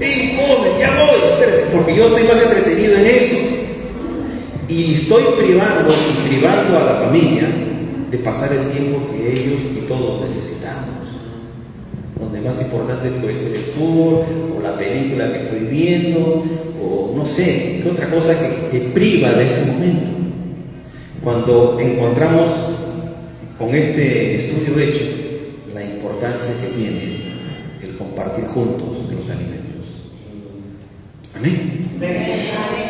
Ven, come, ya voy. Espérate, porque yo estoy más entretenido en eso. Y estoy privando a la familia de pasar el tiempo que ellos y todos necesitamos. Donde más importante puede ser el fútbol, o la película que estoy viendo, o no sé, qué otra cosa que priva de ese momento. Cuando encontramos con este estudio hecho la importancia que tiene el compartir juntos los alimentos. Amén.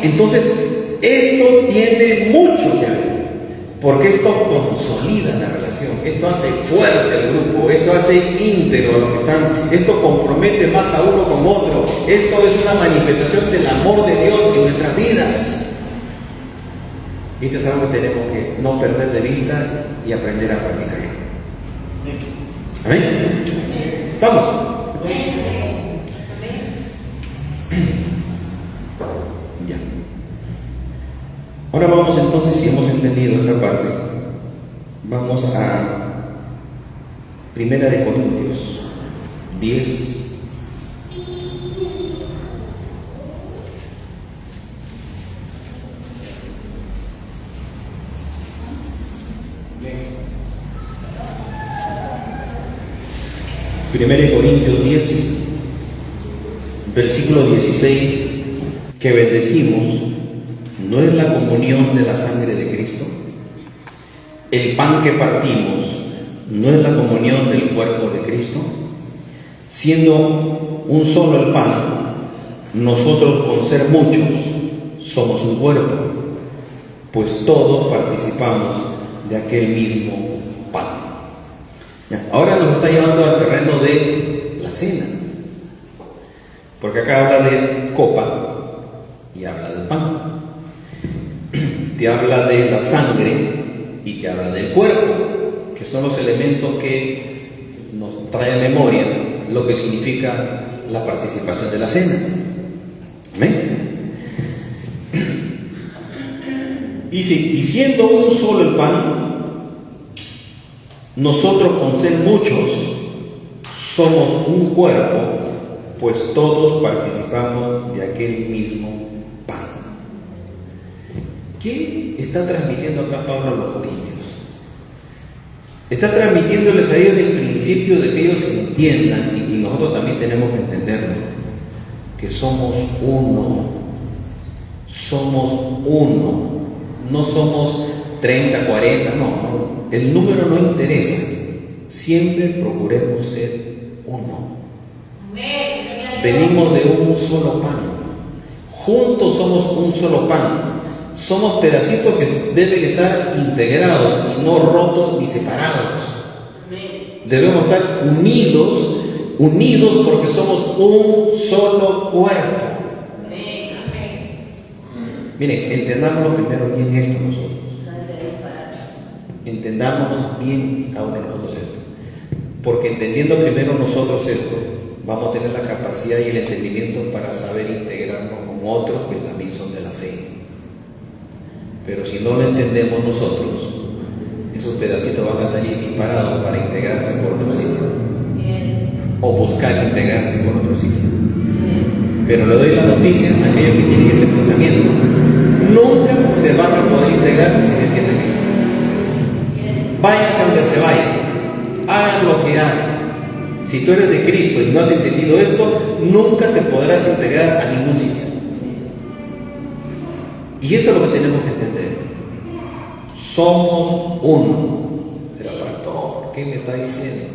Entonces, esto tiene mucho que ver, porque esto consolida la relación, esto hace fuerte el grupo, esto hace íntegro a los que están, esto compromete más a uno con otro, esto es una manifestación del amor de Dios en nuestras vidas. Y esto es algo que tenemos que no perder de vista y aprender a practicar. Amén. ¿Estamos? Ya. Ahora vamos entonces, si hemos entendido esa parte, vamos a 1 Corintios 10. Primera de Corintios 10, versículo 16, que bendecimos no es la comunión de la sangre de Cristo. El pan que partimos no es la comunión del cuerpo de Cristo. Siendo un solo el pan, nosotros con ser muchos somos un cuerpo, pues todos participamos de aquel mismo pan. Ahora nos está llevando al terreno de la cena, porque acá habla de copa y habla del pan, te habla de la sangre y te habla del cuerpo, que son los elementos que nos trae a memoria lo que significa la participación de la cena. Amén. Y siendo un solo el pan, nosotros con ser muchos somos un cuerpo, pues todos participamos de aquel mismo pan. ¿Qué está transmitiendo acá Pablo a los corintios? Está transmitiéndoles a ellos el principio de que ellos entiendan, y nosotros también tenemos que entenderlo, que somos uno. Somos uno. No somos 30, 40, no. El número no interesa. Siempre procuremos ser uno. Venimos de un solo pan. Juntos somos un solo pan. Somos pedacitos que deben estar integrados y no rotos ni separados. Debemos estar unidos porque somos un solo cuerpo. Miren, entendámoslo primero bien esto nosotros. Entendámonos bien cada uno de nosotros esto. Porque entendiendo primero nosotros esto, vamos a tener la capacidad y el entendimiento para saber integrarnos con otros que también son de la fe. Pero si no lo entendemos nosotros, esos pedacitos van a salir disparados para integrarse por otro sitio. O buscar integrarse por otro sitio. Pero le doy la noticia a aquellos que tienen ese pensamiento. Nunca se van a poder integrar si no entienden Cristo. Váyanse donde se vayan, hagan lo que hagan. Si tú eres de Cristo y no has entendido esto, nunca te podrás integrar a ningún sitio. Y esto es lo que tenemos que entender. Somos uno. Pero pastor, ¿qué me está diciendo?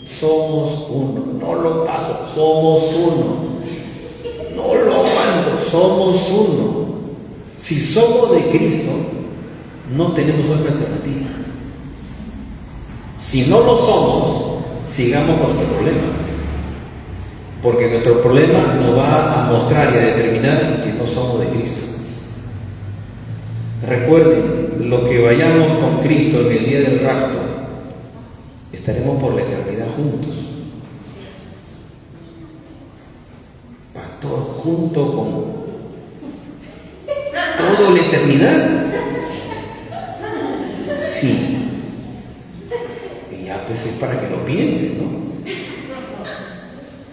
Somos uno. No lo paso, somos uno. No lo aguanto, somos uno. Si somos de Cristo, no tenemos otra alternativa. Si no lo somos, sigamos con nuestro problema. Porque nuestro problema nos va a mostrar y a determinar que no somos de Cristo. Recuerden, los que vayamos con Cristo en el día del rapto, estaremos por la eternidad juntos. Pastor, junto con toda la eternidad. Sí. Y ya pues es para que lo piensen, ¿no?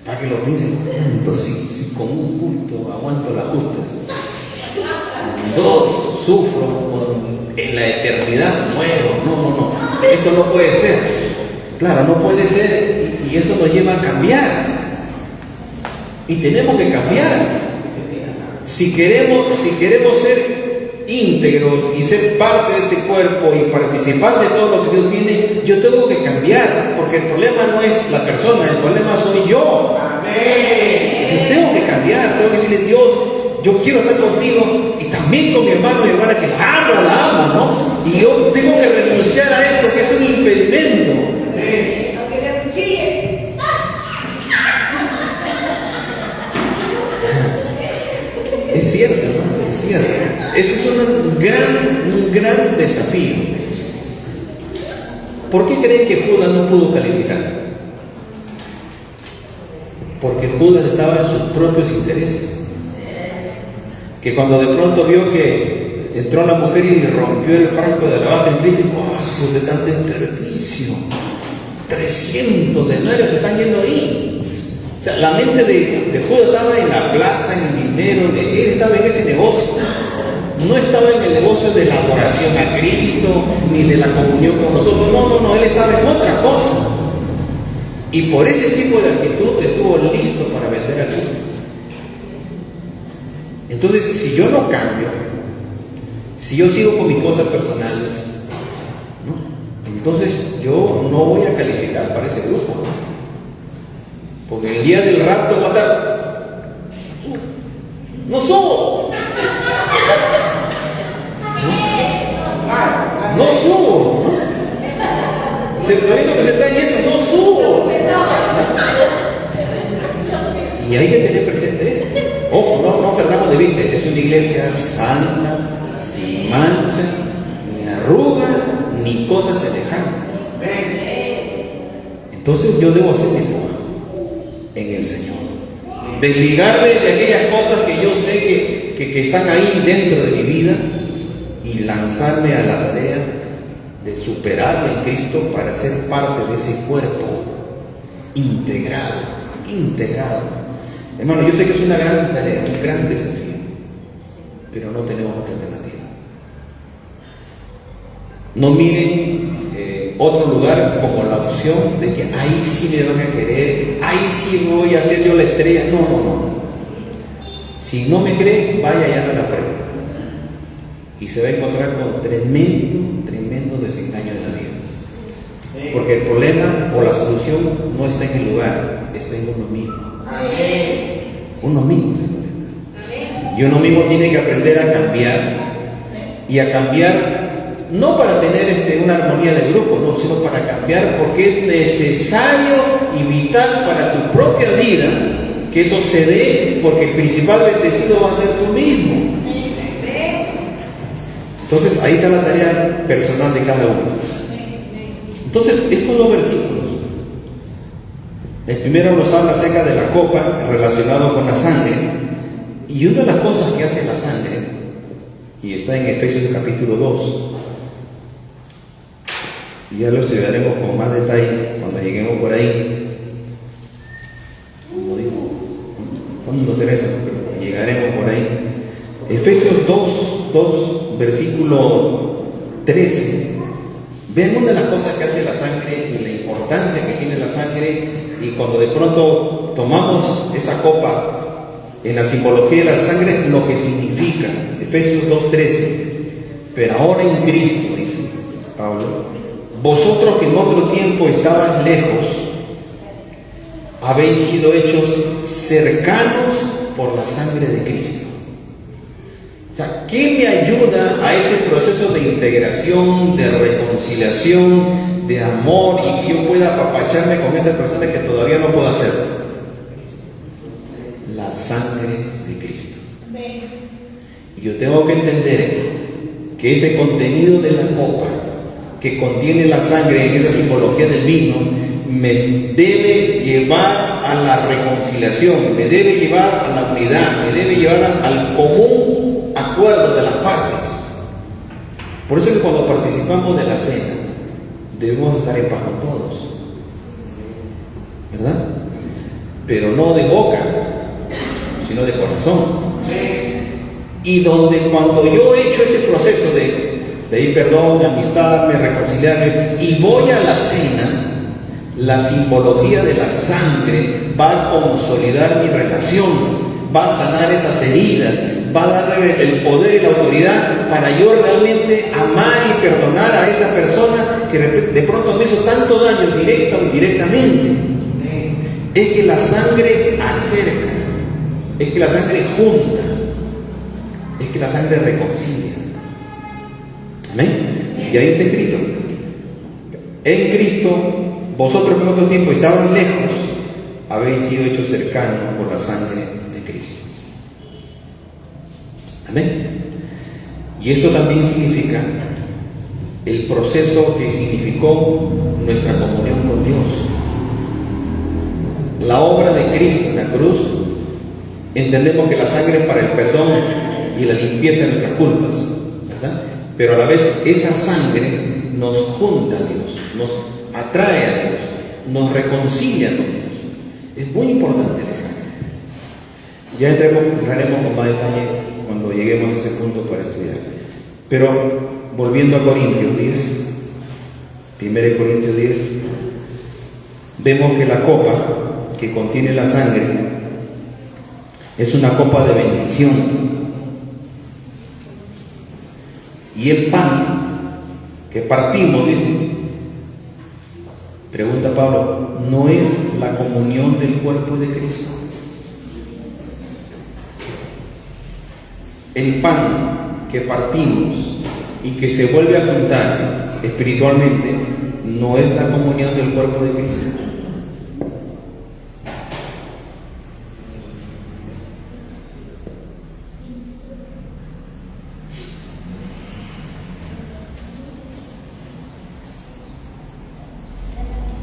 Para que lo piensen. Si con un culto aguanto las justas, con dos sufro, en la eternidad muero. No. Esto no puede ser. Claro, no puede ser. Y esto nos lleva a cambiar. Y tenemos que cambiar. Si queremos ser íntegros y ser parte de este cuerpo y participar de todo lo que Dios tiene, yo tengo que cambiar, porque el problema no es la persona, el problema soy yo. Yo tengo que cambiar, tengo que decirle: Dios, yo quiero estar contigo y también con mi hermano y mi hermana que la amo, ¿no? Y yo tengo que renunciar a esto que es un impedimento. Aunque me acuchillen. Es cierto, ¿no? Es cierto. Ese es un gran desafío. ¿Por qué creen que Judas no pudo calificar? Porque Judas estaba en sus propios intereses. Que cuando de pronto vio que entró la mujer y rompió el franco de alabastro en Cristo, dijo: ¡ah, de tan desperdicio! 300 denarios se están yendo ahí. O sea, la mente de Judas estaba en la plata, en el dinero, él estaba en ese negocio. No estaba en el negocio de la adoración a Cristo, ni de la comunión con nosotros. No, él estaba en otra cosa. Y por ese tipo de actitud estuvo listo para vender a Cristo. Entonces, si yo no cambio, si yo sigo con mis cosas personales, ¿no? Entonces yo no voy a calificar para ese grupo, ¿no? Porque el día del rapto va a estar, no subo, no subo, ¿no? Se está viendo que se está yendo, no subo. Y hay que tener presente esto. Ojo, no perdamos de vista, es una iglesia santa, sin mancha, ni arruga, ni cosa semejante. Entonces yo debo hacer mi trabajo en el Señor. Desligarme de aquellas cosas que yo sé que están ahí dentro de mi vida y lanzarme a la tarea de superarme en Cristo para ser parte de ese cuerpo integrado. Hermano, yo sé que es una gran tarea, un gran desafío, pero no tenemos otra alternativa. No miren otro lugar como la opción de que ahí sí me van a querer, ahí sí voy a ser yo la estrella. No. Si no me cree, vaya y haga la prueba. Y se va a encontrar con tremendo desengaño en la vida. Porque el problema o la solución no está en el lugar, está en uno mismo. Uno mismo es el problema. Y uno mismo tiene que aprender a cambiar. Y a cambiar no para tener una armonía de grupo, no, sino para cambiar porque es necesario y vital para tu propia vida que eso se dé, porque el principal bendecido va a ser tú mismo. Entonces ahí está la tarea personal de cada uno. Entonces estos dos versículos, el primero nos habla acerca de la copa relacionado con la sangre, y una de las cosas que hace la sangre, y está en Efesios capítulo 2, y ya lo estudiaremos con más detalle cuando lleguemos por ahí. Como digo, ¿cuándo será eso? Pero llegaremos por ahí. Efesios 2, versículo 13. Vean una de las cosas que hace la sangre y la importancia que tiene la sangre, y cuando de pronto tomamos esa copa en la simbología de la sangre, lo que significa. Efesios 2:13. Pero ahora en Cristo, dice Pablo, vosotros que en otro tiempo estabais lejos, habéis sido hechos cercanos por la sangre de Cristo. O sea, ¿qué me ayuda a ese proceso de integración, de reconciliación, de amor, y que yo pueda apapacharme con esa persona que todavía no puedo hacer? La sangre de Cristo. Y yo tengo que entender que ese contenido de la copa que contiene la sangre en esa simbología del vino me debe llevar a la reconciliación, me debe llevar a la unidad, me debe llevar al común acuerdo de las partes. Por eso es que cuando participamos de la cena debemos estar en paz con todos, ¿verdad? Pero no de boca, sino de corazón. Y donde cuando yo he hecho ese proceso de pedir perdón, de amistarme, reconciliarme, y voy a la cena, la simbología de la sangre va a consolidar mi relación, va a sanar esas heridas, va a darle el poder y la autoridad para yo realmente amar y perdonar a esa persona que de pronto me hizo tanto daño, directa o indirectamente. Es que la sangre acerca, es que la sangre junta, es que la sangre reconcilia. Amén. Y ahí está escrito: en Cristo, vosotros que en otro tiempo estabais lejos, habéis sido hechos cercanos por la sangre de Cristo. Amén. Y esto también significa el proceso que significó nuestra comunión con Dios. La obra de Cristo en la cruz, entendemos que la sangre es para el perdón y la limpieza de nuestras culpas, ¿verdad? Pero a la vez esa sangre nos junta a Dios, nos atrae a Dios, nos reconcilia con Dios. Es muy importante la sangre. Ya entraremos con más detalle cuando lleguemos a ese punto para estudiar. Pero volviendo a Corintios 10, 1 Corintios 10, vemos que la copa que contiene la sangre es una copa de bendición. Y el pan que partimos, dice, pregunta Pablo, ¿no es la comunión del cuerpo de Cristo? El pan que partimos y que se vuelve a juntar espiritualmente, ¿no es la comunión del cuerpo de Cristo?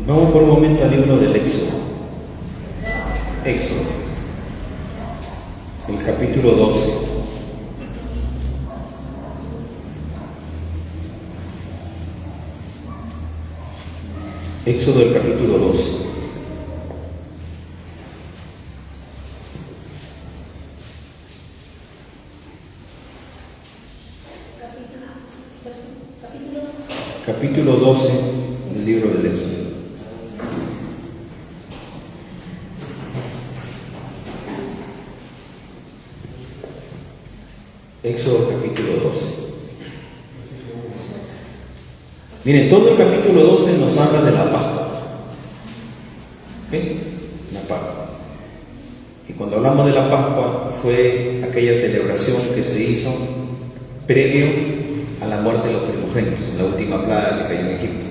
Vamos por un momento al libro del Éxodo. Éxodo, el capítulo 12. Éxodo, el capítulo 12. Capítulo 12 del libro del Éxodo. Éxodo capítulo 12. Miren, todo el capítulo 12 nos habla de la Pascua. ¿Ok? La Pascua. Y cuando hablamos de la Pascua, fue aquella celebración que se hizo previo a la muerte de los primogénitos, la última plaga que cayó en Egipto.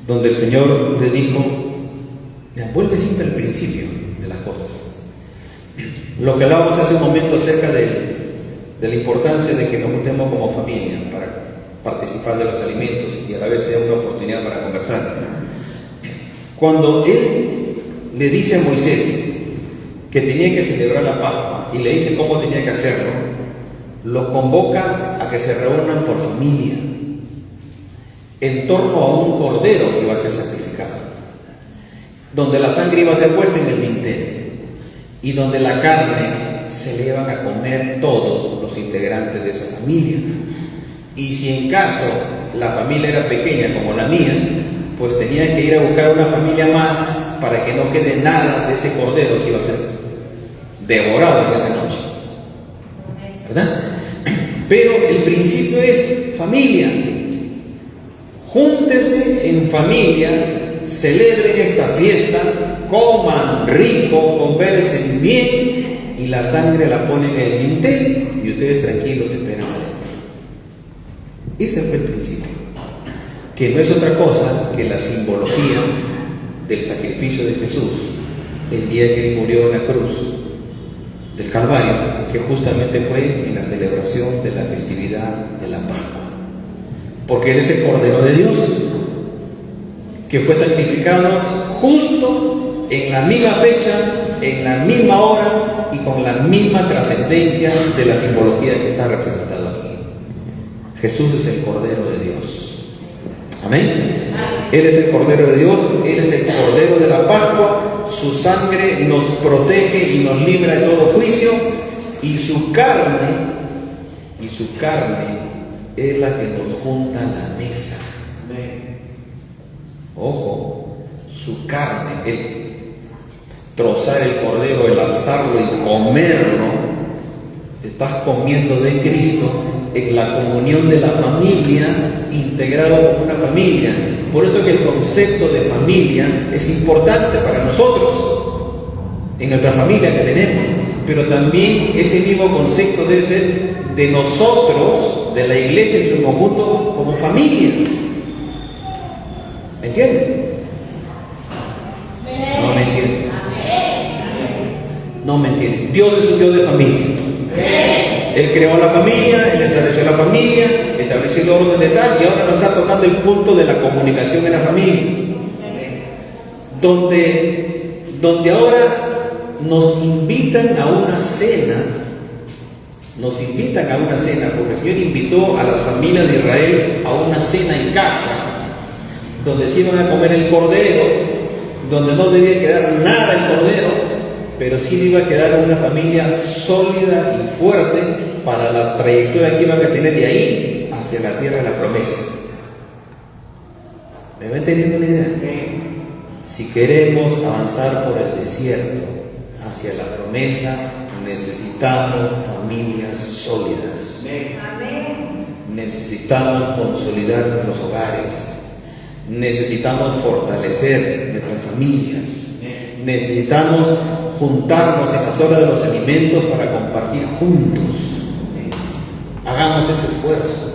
Donde el Señor le dijo, vuelve siempre al principio de las cosas. Lo que hablábamos hace un momento acerca de la importancia de que nos juntemos como familia para participar de los alimentos y a la vez sea una oportunidad para conversar. Cuando Él le dice a Moisés que tenía que celebrar la Pascua y le dice cómo tenía que hacerlo, los convoca a que se reúnan por familia en torno a un cordero que iba a ser sacrificado, donde la sangre iba a ser puesta en el dintel y donde la carne se le iban a comer todos los integrantes de esa familia. Y si en caso la familia era pequeña como la mía, pues tenía que ir a buscar una familia más para que no quede nada de ese cordero que iba a ser devorado en esa noche, ¿verdad? Pero el principio es familia. Júntense en familia, celebren esta fiesta, coman rico, conversen bien, y la sangre la ponen en el dintel y ustedes tranquilos esperan adentro. Ese fue el principio, que no es otra cosa que la simbología del sacrificio de Jesús el día que Él murió en la cruz del Calvario, que justamente fue en la celebración de la festividad de la Pascua, porque Él es el Cordero de Dios que fue sacrificado justo en la misma fecha, en la misma hora y con la misma trascendencia de la simbología que está representada aquí. Jesús es el Cordero de Dios. Amén. Él es el Cordero de Dios, Él es el Cordero de la Pascua. Su sangre nos protege y nos libra de todo juicio, y su carne es la que nos junta a la mesa. Ojo, su carne, el trozar el cordero, el asarlo y comerlo, estás comiendo de Cristo en la comunión de la familia, integrado como una familia. Por eso que el concepto de familia es importante para nosotros, en nuestra familia que tenemos, pero también ese mismo concepto debe ser de nosotros, de la iglesia en su conjunto, como familia. ¿Me entienden? No me entienden. No me entienden. Dios es un Dios de familia. Él creó la familia, Él estableció la familia, estableció el orden de tal, y ahora nos está tocando el punto de la comunicación en la familia, donde ahora nos invitan a una cena, porque el Señor invitó a las familias de Israel a una cena en casa, donde se iban a comer el cordero, donde no debía quedar nada el cordero, pero sí le iba a quedar una familia sólida y fuerte para la trayectoria que iban a tener de ahí hacia la tierra de la promesa. ¿Me va entendiendo la idea? Si queremos avanzar por el desierto hacia la promesa, necesitamos familias sólidas. Necesitamos consolidar nuestros hogares. Necesitamos fortalecer nuestras familias. Necesitamos juntarnos en las horas de los alimentos para compartir juntos. Hagamos ese esfuerzo.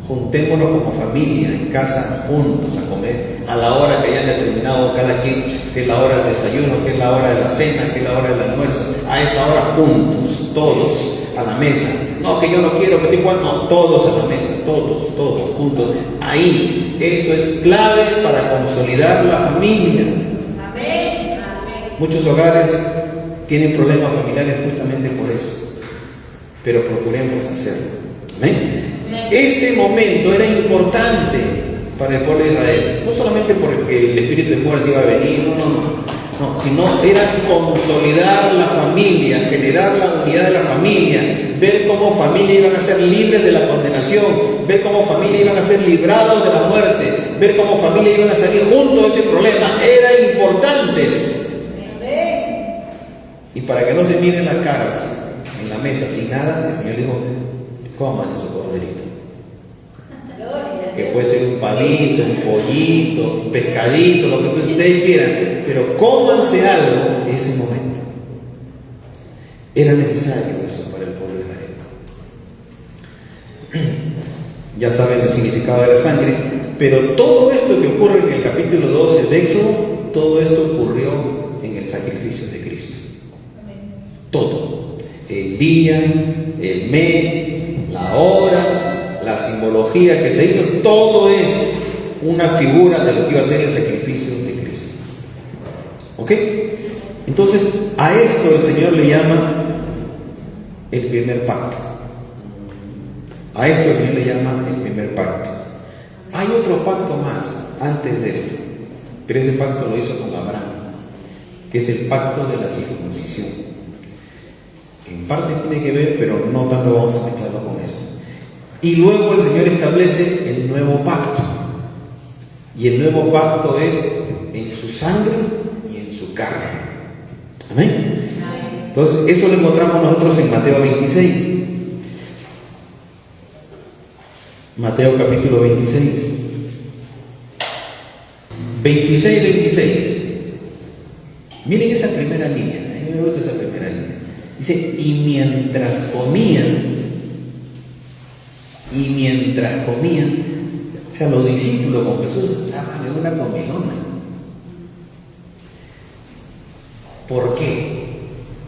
Juntémonos como familia en casa juntos a comer a la hora que hayan determinado cada quien, que es la hora del desayuno, que es la hora de la cena, que es la hora del almuerzo. A esa hora juntos, todos a la mesa. No, que yo no quiero, que te igual, no, todos a la mesa, todos juntos. Ahí, esto es clave para consolidar la familia. Amén. Muchos hogares tienen problemas familiares justamente por eso, pero procuremos hacerlo. Amén. Ese momento era importante para el pueblo de Israel, no solamente porque el espíritu de muerte iba a venir, no, sino era consolidar la familia, generar la unidad de la familia, ver cómo familia iban a ser libres de la condenación, ver cómo familia iban a ser librados de la muerte, ver cómo familia iban a salir juntos de ese problema. Eran importantes. Y para que no se miren las caras en la mesa sin nada, el Señor dijo: coman de su corderito, que puede ser un pavito, un pollito, un pescadito, lo que ustedes quieran, pero cómanse algo en ese momento. Era necesario eso para el pueblo de Israel. Ya saben el significado de la sangre, pero todo esto que ocurre en el capítulo 12 de Éxodo, todo esto ocurrió en el sacrificio de Cristo. Todo. El día, el mes, la hora, la simbología que se hizo, todo es una figura de lo que iba a ser el sacrificio de Cristo. ¿Ok? Entonces, a esto el Señor le llama el primer pacto. A esto el Señor le llama el primer pacto. Hay otro pacto más antes de esto, pero ese pacto lo hizo con Abraham, que es el pacto de la circuncisión. En parte tiene que ver, pero no tanto vamos a mezclarlo con esto. Y luego el Señor establece el nuevo pacto. Y el nuevo pacto es en su sangre y en su carne. Amén. Entonces, eso lo encontramos nosotros en Mateo 26. Mateo capítulo 26. 26. Miren esa primera línea. A mí me gusta esa primera línea. Dice: y mientras comían, o sea, los discípulos con Jesús estaban en una comilona. ¿Por qué?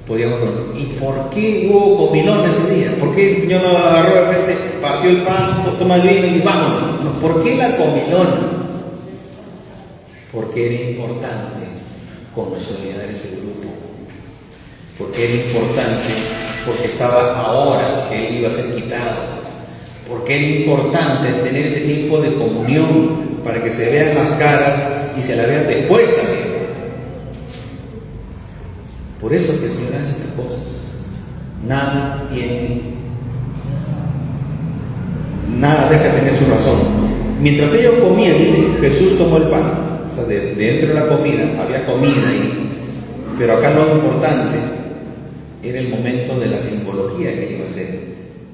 Podríamos preguntar: ¿y por qué hubo comilona ese día? ¿Por qué el Señor no agarró de frente, partió el pan, tomó el vino y vámonos? No, ¿por qué la comilona? Porque era importante consolidar ese grupo. Porque era importante, porque estaba a horas que él iba a ser quitado. Porque era importante tener ese tiempo de comunión para que se vean las caras y se la vean después también. Por eso que el Señor hace estas cosas. Nada deja tener su razón. Mientras ellos comían, dice, Jesús tomó el pan. O sea, dentro de la comida, había comida ahí. Pero acá lo importante era el momento de la simbología que él iba a hacer.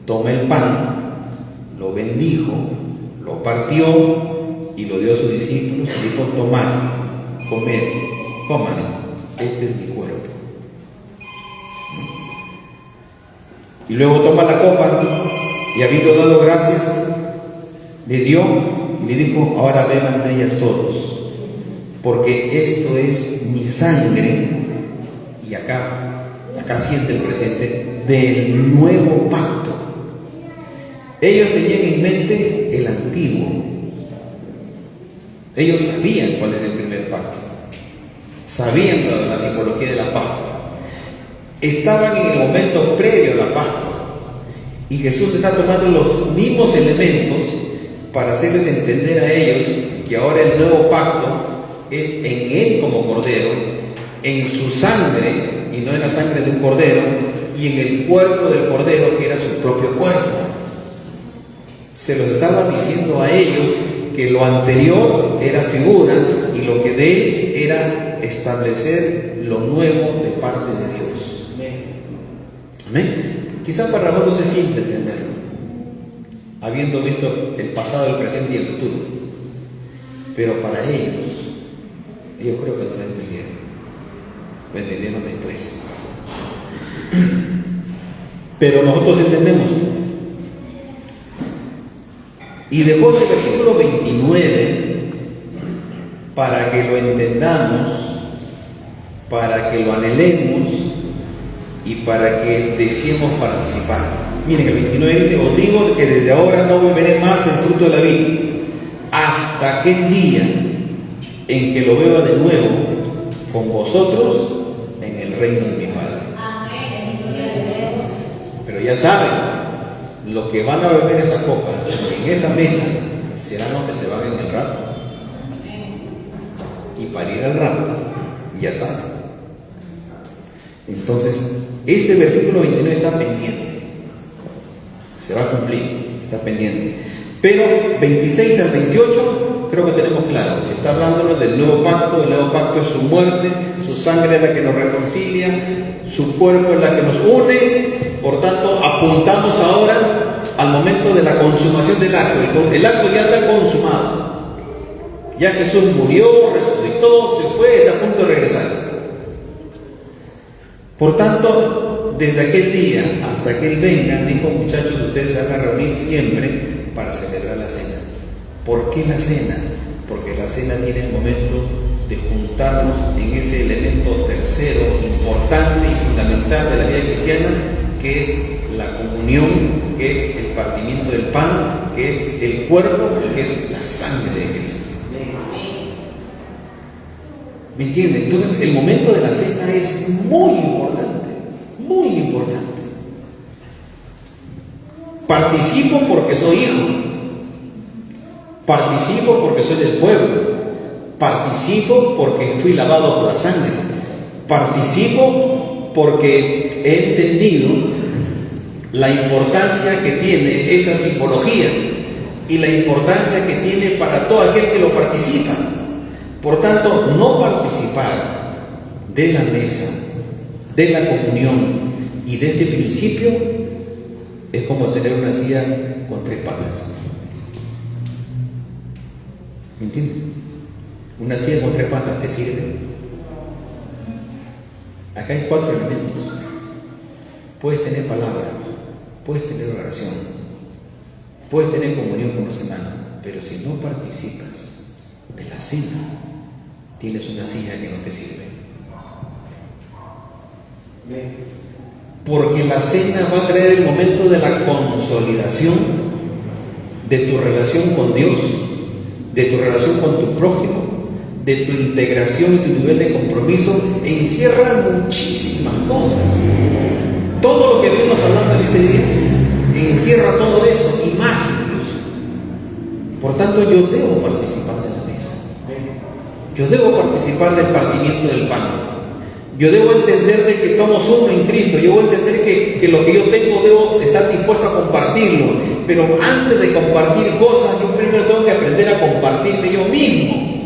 Toma el pan, lo bendijo, lo partió y lo dio a sus discípulos y dijo: tomad, comed, coman, este es mi cuerpo. Y luego toma la copa y, habiendo dado gracias, le dio y le dijo: ahora beban de ellas todos, porque esto es mi sangre. Y acá siente el presente del nuevo pacto. Ellos tenían en mente el antiguo. Ellos sabían cuál era el primer pacto, sabían la simbología de la Pascua, estaban en el momento previo a la Pascua, y Jesús está tomando los mismos elementos para hacerles entender a ellos que ahora el nuevo pacto es en Él como Cordero, en su sangre, y no en la sangre de un Cordero, y en el cuerpo del Cordero, que era su propio cuerpo. Se los estaba diciendo a ellos que lo anterior era figura y lo que de Él era establecer lo nuevo de parte de Dios. Amén. Quizás para nosotros es simple entenderlo, habiendo visto el pasado, el presente y el futuro. Pero para ellos, yo creo que no lo entendieron. Lo entendieron después. Pero nosotros entendemos. Y dejó este versículo 29 para que lo entendamos, para que lo anhelemos y para que deseemos participar. Miren, el 29 dice: os digo que desde ahora no beberé más el fruto de la vid, hasta aquel día en que lo beba de nuevo con vosotros en el reino de mi Padre. Pero ya saben, lo que van a beber esa copa en esa mesa serán los que se van en el rapto. Y para ir al rapto, ya saben. Entonces, este versículo 29 está pendiente. Se va a cumplir, está pendiente. Pero 26 al 28 creo que tenemos claro. Está hablándonos del nuevo pacto. El nuevo pacto es su muerte, su sangre es la que nos reconcilia, su cuerpo es la que nos une. Por tanto, apuntamos ahora al momento de la consumación del acto. El acto ya está consumado. Ya Jesús murió, resucitó, se fue, está a punto de regresar. Por tanto, desde aquel día hasta que Él venga, dijo: muchachos, ustedes se van a reunir siempre para celebrar la cena. ¿Por qué la cena? Porque la cena tiene el momento de juntarnos en ese elemento tercero, importante y fundamental de la vida cristiana, que es la comunión, que es el partimiento del pan, que es el cuerpo y que es la sangre de Cristo. ¿Me entienden? Entonces el momento de la cena es muy importante, muy importante. Participo porque soy hijo, participo porque soy del pueblo, participo porque fui lavado por la sangre, participo porque he entendido la importancia que tiene esa simbología y la importancia que tiene para todo aquel que lo participa. Por tanto, no participar de la mesa, de la comunión y de este principio es como tener una silla con 3 patas. ¿Me entiendes? Una silla con 3 patas te sirve. Acá hay 4 elementos. Puedes tener palabra, puedes tener oración, puedes tener comunión con los hermanos, pero si no participas de la cena, tienes una silla que no te sirve. Porque la cena va a traer el momento de la consolidación de tu relación con Dios, de tu relación con tu prójimo, de tu integración y tu nivel de compromiso. Encierra muchísimas cosas. Todo lo que venimos hablando en este día encierra todo eso y más incluso. Por tanto, yo debo participar de la mesa. Yo debo participar del partimiento del pan. Yo debo entender de que somos uno en Cristo. Yo debo entender que lo que yo tengo debo estar dispuesto a compartirlo. Pero antes de compartir cosas, yo primero tengo que aprender a compartirme yo mismo.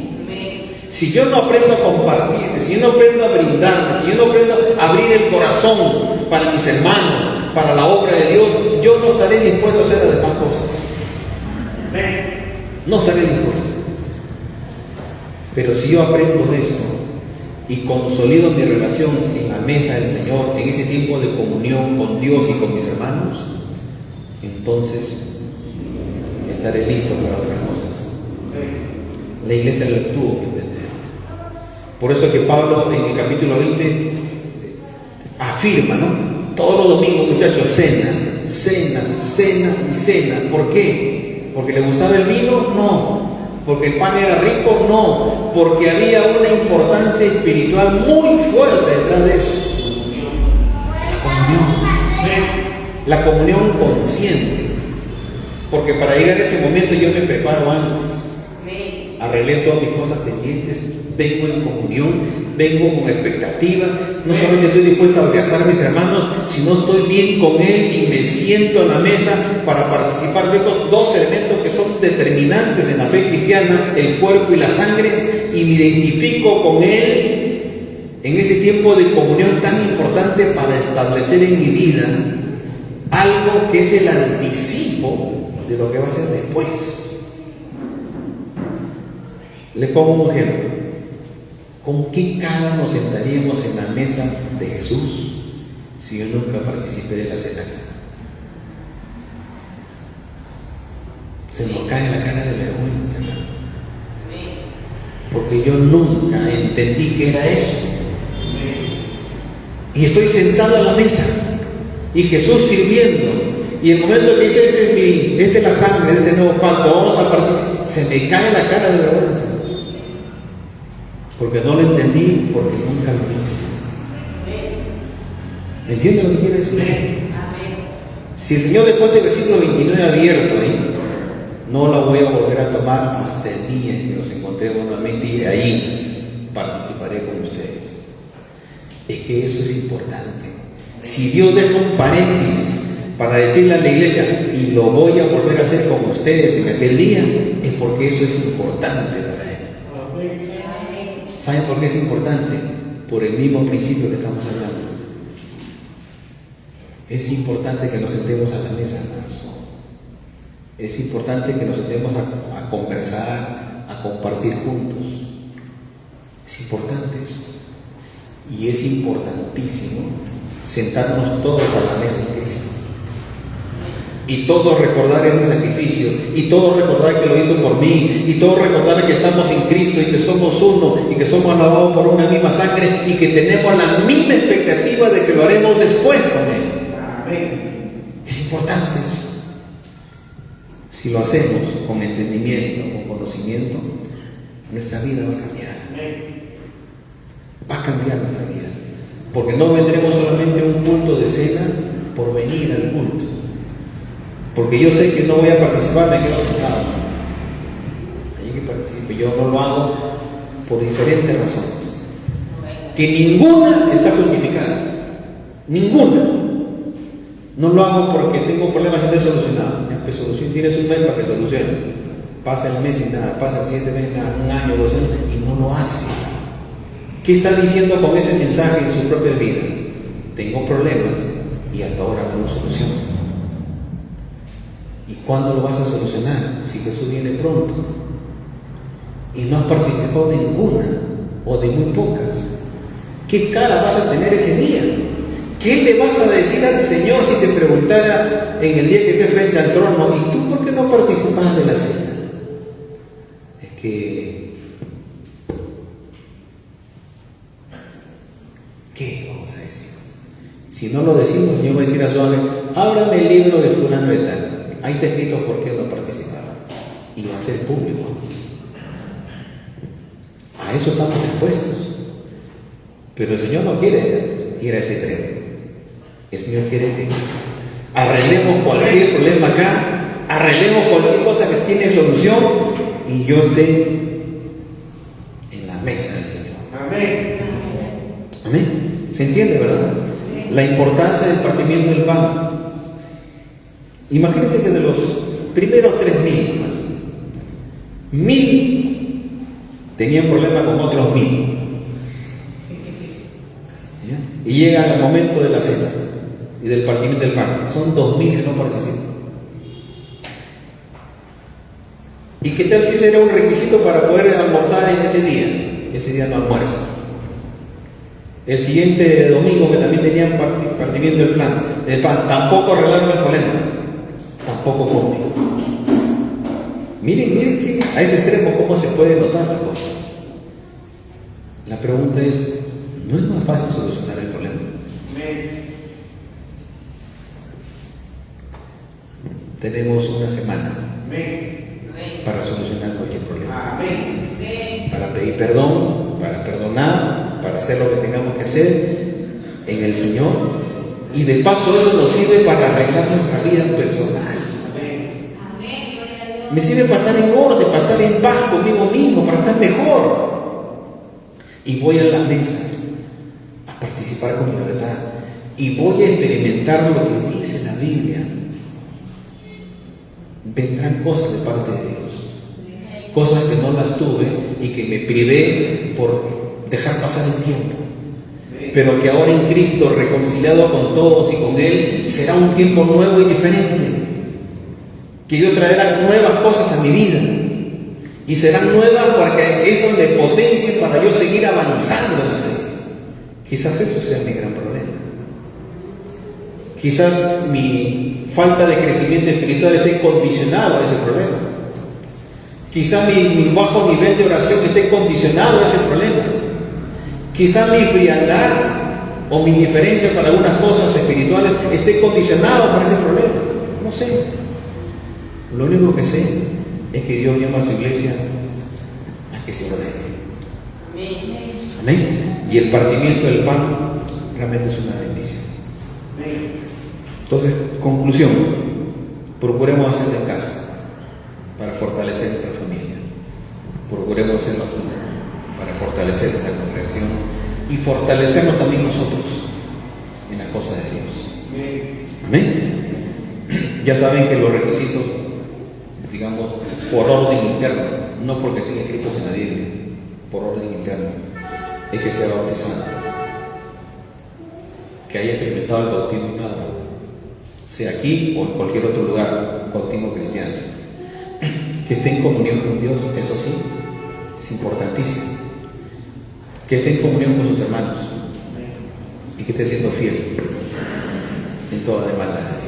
Si yo no aprendo a compartir, si yo no aprendo a brindarme, si yo no aprendo a abrir el corazón para mis hermanos, para la obra de Dios, yo no estaré dispuesto a hacer las demás cosas. No estaré dispuesto. Pero si yo aprendo esto y consolido mi relación en la mesa del Señor, en ese tiempo de comunión con Dios y con mis hermanos, entonces estaré listo para otras cosas. La iglesia lo tuvo que entender. Por eso que Pablo en el capítulo 20 afirma, ¿no? Todos los domingos, muchachos, cena. ¿Por qué? ¿Porque le gustaba el vino? No. ¿Porque el pan era rico? No. Porque había una importancia espiritual muy fuerte detrás de eso. La comunión consciente. Porque para llegar a ese momento yo me preparo antes. arreglé todas mis cosas pendientes, vengo en comunión, vengo con expectativa, no solamente estoy dispuesto a abrazar a mis hermanos, sino estoy bien con Él y me siento en la mesa para participar de estos dos elementos que son determinantes en la fe cristiana, el cuerpo y la sangre, y me identifico con Él en ese tiempo de comunión tan importante para establecer en mi vida algo que es el anticipo de lo que va a ser después. Les pongo un ejemplo. ¿Con qué cara nos sentaríamos en la mesa de Jesús si yo nunca participé de la cena? Se nos cae la cara de vergüenza, hermano. Porque yo nunca entendí qué era eso. Y estoy sentado a la mesa y Jesús sirviendo. Y el momento que dice, esta es la sangre de ese nuevo pacto, vamos a partir, se me cae la cara de vergüenza. Porque no lo entendí, porque nunca lo hice. ¿Me entienden lo que quiero decir? Si el Señor dejó este versículo 29 abierto ahí, no lo voy a volver a tomar hasta el día en que nos encontremos nuevamente y ahí participaré con ustedes. Es que eso es importante. Si Dios deja un paréntesis para decirle a la iglesia, y lo voy a volver a hacer con ustedes en aquel día, es porque eso es importante para Él. ¿Saben por qué es importante? Por el mismo principio que estamos hablando. Es importante que nos sentemos a la mesa, hermanos. Es importante que nos sentemos a conversar, a compartir juntos. Es importante eso. Y es importantísimo sentarnos todos a la mesa en Cristo. Y todos recordar ese sacrificio, y todos recordar que lo hizo por mí, y todos recordar que estamos en Cristo y que somos uno, y que somos lavados por una misma sangre, y que tenemos la misma expectativa de que lo haremos después con Él. Amén. Es importante eso. Si lo hacemos con entendimiento, con conocimiento, nuestra vida va a cambiar. Va a cambiar nuestra vida. Porque no vendremos solamente a un culto de cena por venir al culto. Porque yo sé que no voy a participar, me quedo sentado. Hay que participe. Yo no lo hago por diferentes razones. Que ninguna está justificada. Ninguna. No lo hago porque tengo problemas y no he solucionado. Ya, solución, tienes un mes para que solucione. Pasa el mes y nada, pasa el siguiente mes, nada, un año, 2 años, y no lo hace. ¿Qué está diciendo con ese mensaje en su propia vida? Tengo problemas y hasta ahora no lo soluciono. ¿Y cuándo lo vas a solucionar? Si Jesús viene pronto y no has participado de ninguna o de muy pocas. ¿Qué cara vas a tener ese día? ¿Qué le vas a decir al Señor si te preguntara en el día que esté frente al trono, ¿y tú por qué no participas de la cena? Es que, ¿qué vamos a decir? Si no lo decimos, el Señor va a decir a su ángel, ábrame el libro de fulano de tal. Ahí está escrito por qué no participaron. Y va a ser público. A eso estamos expuestos. Pero el Señor no quiere ir a ese tren. El Señor quiere que arreglemos cualquier problema acá, arreglemos cualquier cosa que tiene solución y yo esté en la mesa del Señor. Amén. Amén. ¿Se entiende, verdad? La importancia del partimiento del pan. Imagínense que de los primeros 3,000, 1,000 tenían problemas con otros 1,000. ¿Ya? Y llega el momento de la cena y del partimiento del pan. Son 2,000 que no participan. ¿Y qué tal si ese era un requisito para poder almorzar en ese día? Ese día no almuerzo. El siguiente domingo, que también tenían partimiento del pan, tampoco arreglaron el problema. Tampoco conmigo. Miren que a ese extremo cómo se pueden notar las cosas. La pregunta es, ¿no es más fácil solucionar el problema? Tenemos una semana para solucionar cualquier problema. Para pedir perdón, para perdonar, para hacer lo que tengamos que hacer en el Señor. Y de paso eso nos sirve para arreglar nuestra vida personal. Me sirve para estar en orden, para estar en paz conmigo mismo, para estar mejor. Y voy a la mesa a participar con libertad. Y voy a experimentar lo que dice la Biblia. Vendrán cosas de parte de Dios. Cosas que no las tuve y que me privé por dejar pasar el tiempo. Pero que ahora en Cristo, reconciliado con todos y con Él, será un tiempo nuevo y diferente. Que Dios traerá nuevas cosas a mi vida. Y serán nuevas porque eso me potencia para yo seguir avanzando en la fe. Quizás eso sea mi gran problema. Quizás mi falta de crecimiento espiritual esté condicionado a ese problema. Quizás mi bajo nivel de oración esté condicionado a ese problema. Quizás mi frialdad o mi indiferencia para algunas cosas espirituales esté condicionado por ese problema. No sé. Lo único que sé es que Dios llama a su iglesia a que se ordene. Amén. Y el partimiento del pan realmente es una bendición. Entonces, conclusión, procuremos hacerlo en casa para fortalecer nuestra familia. Procuremos hacerlo aquí para fortalecer nuestra congregación y fortalecernos también nosotros en las cosas de Dios. Amén. Ya saben que los requisitos, digamos, por orden interno, no porque estén escritos en la Biblia, por orden interno, es que sea bautizado, que haya experimentado el bautismo en agua, sea aquí o en cualquier otro lugar, bautismo cristiano, que esté en comunión con Dios, eso sí, es importantísimo, que esté en comunión con sus hermanos y que esté siendo fiel en toda demanda.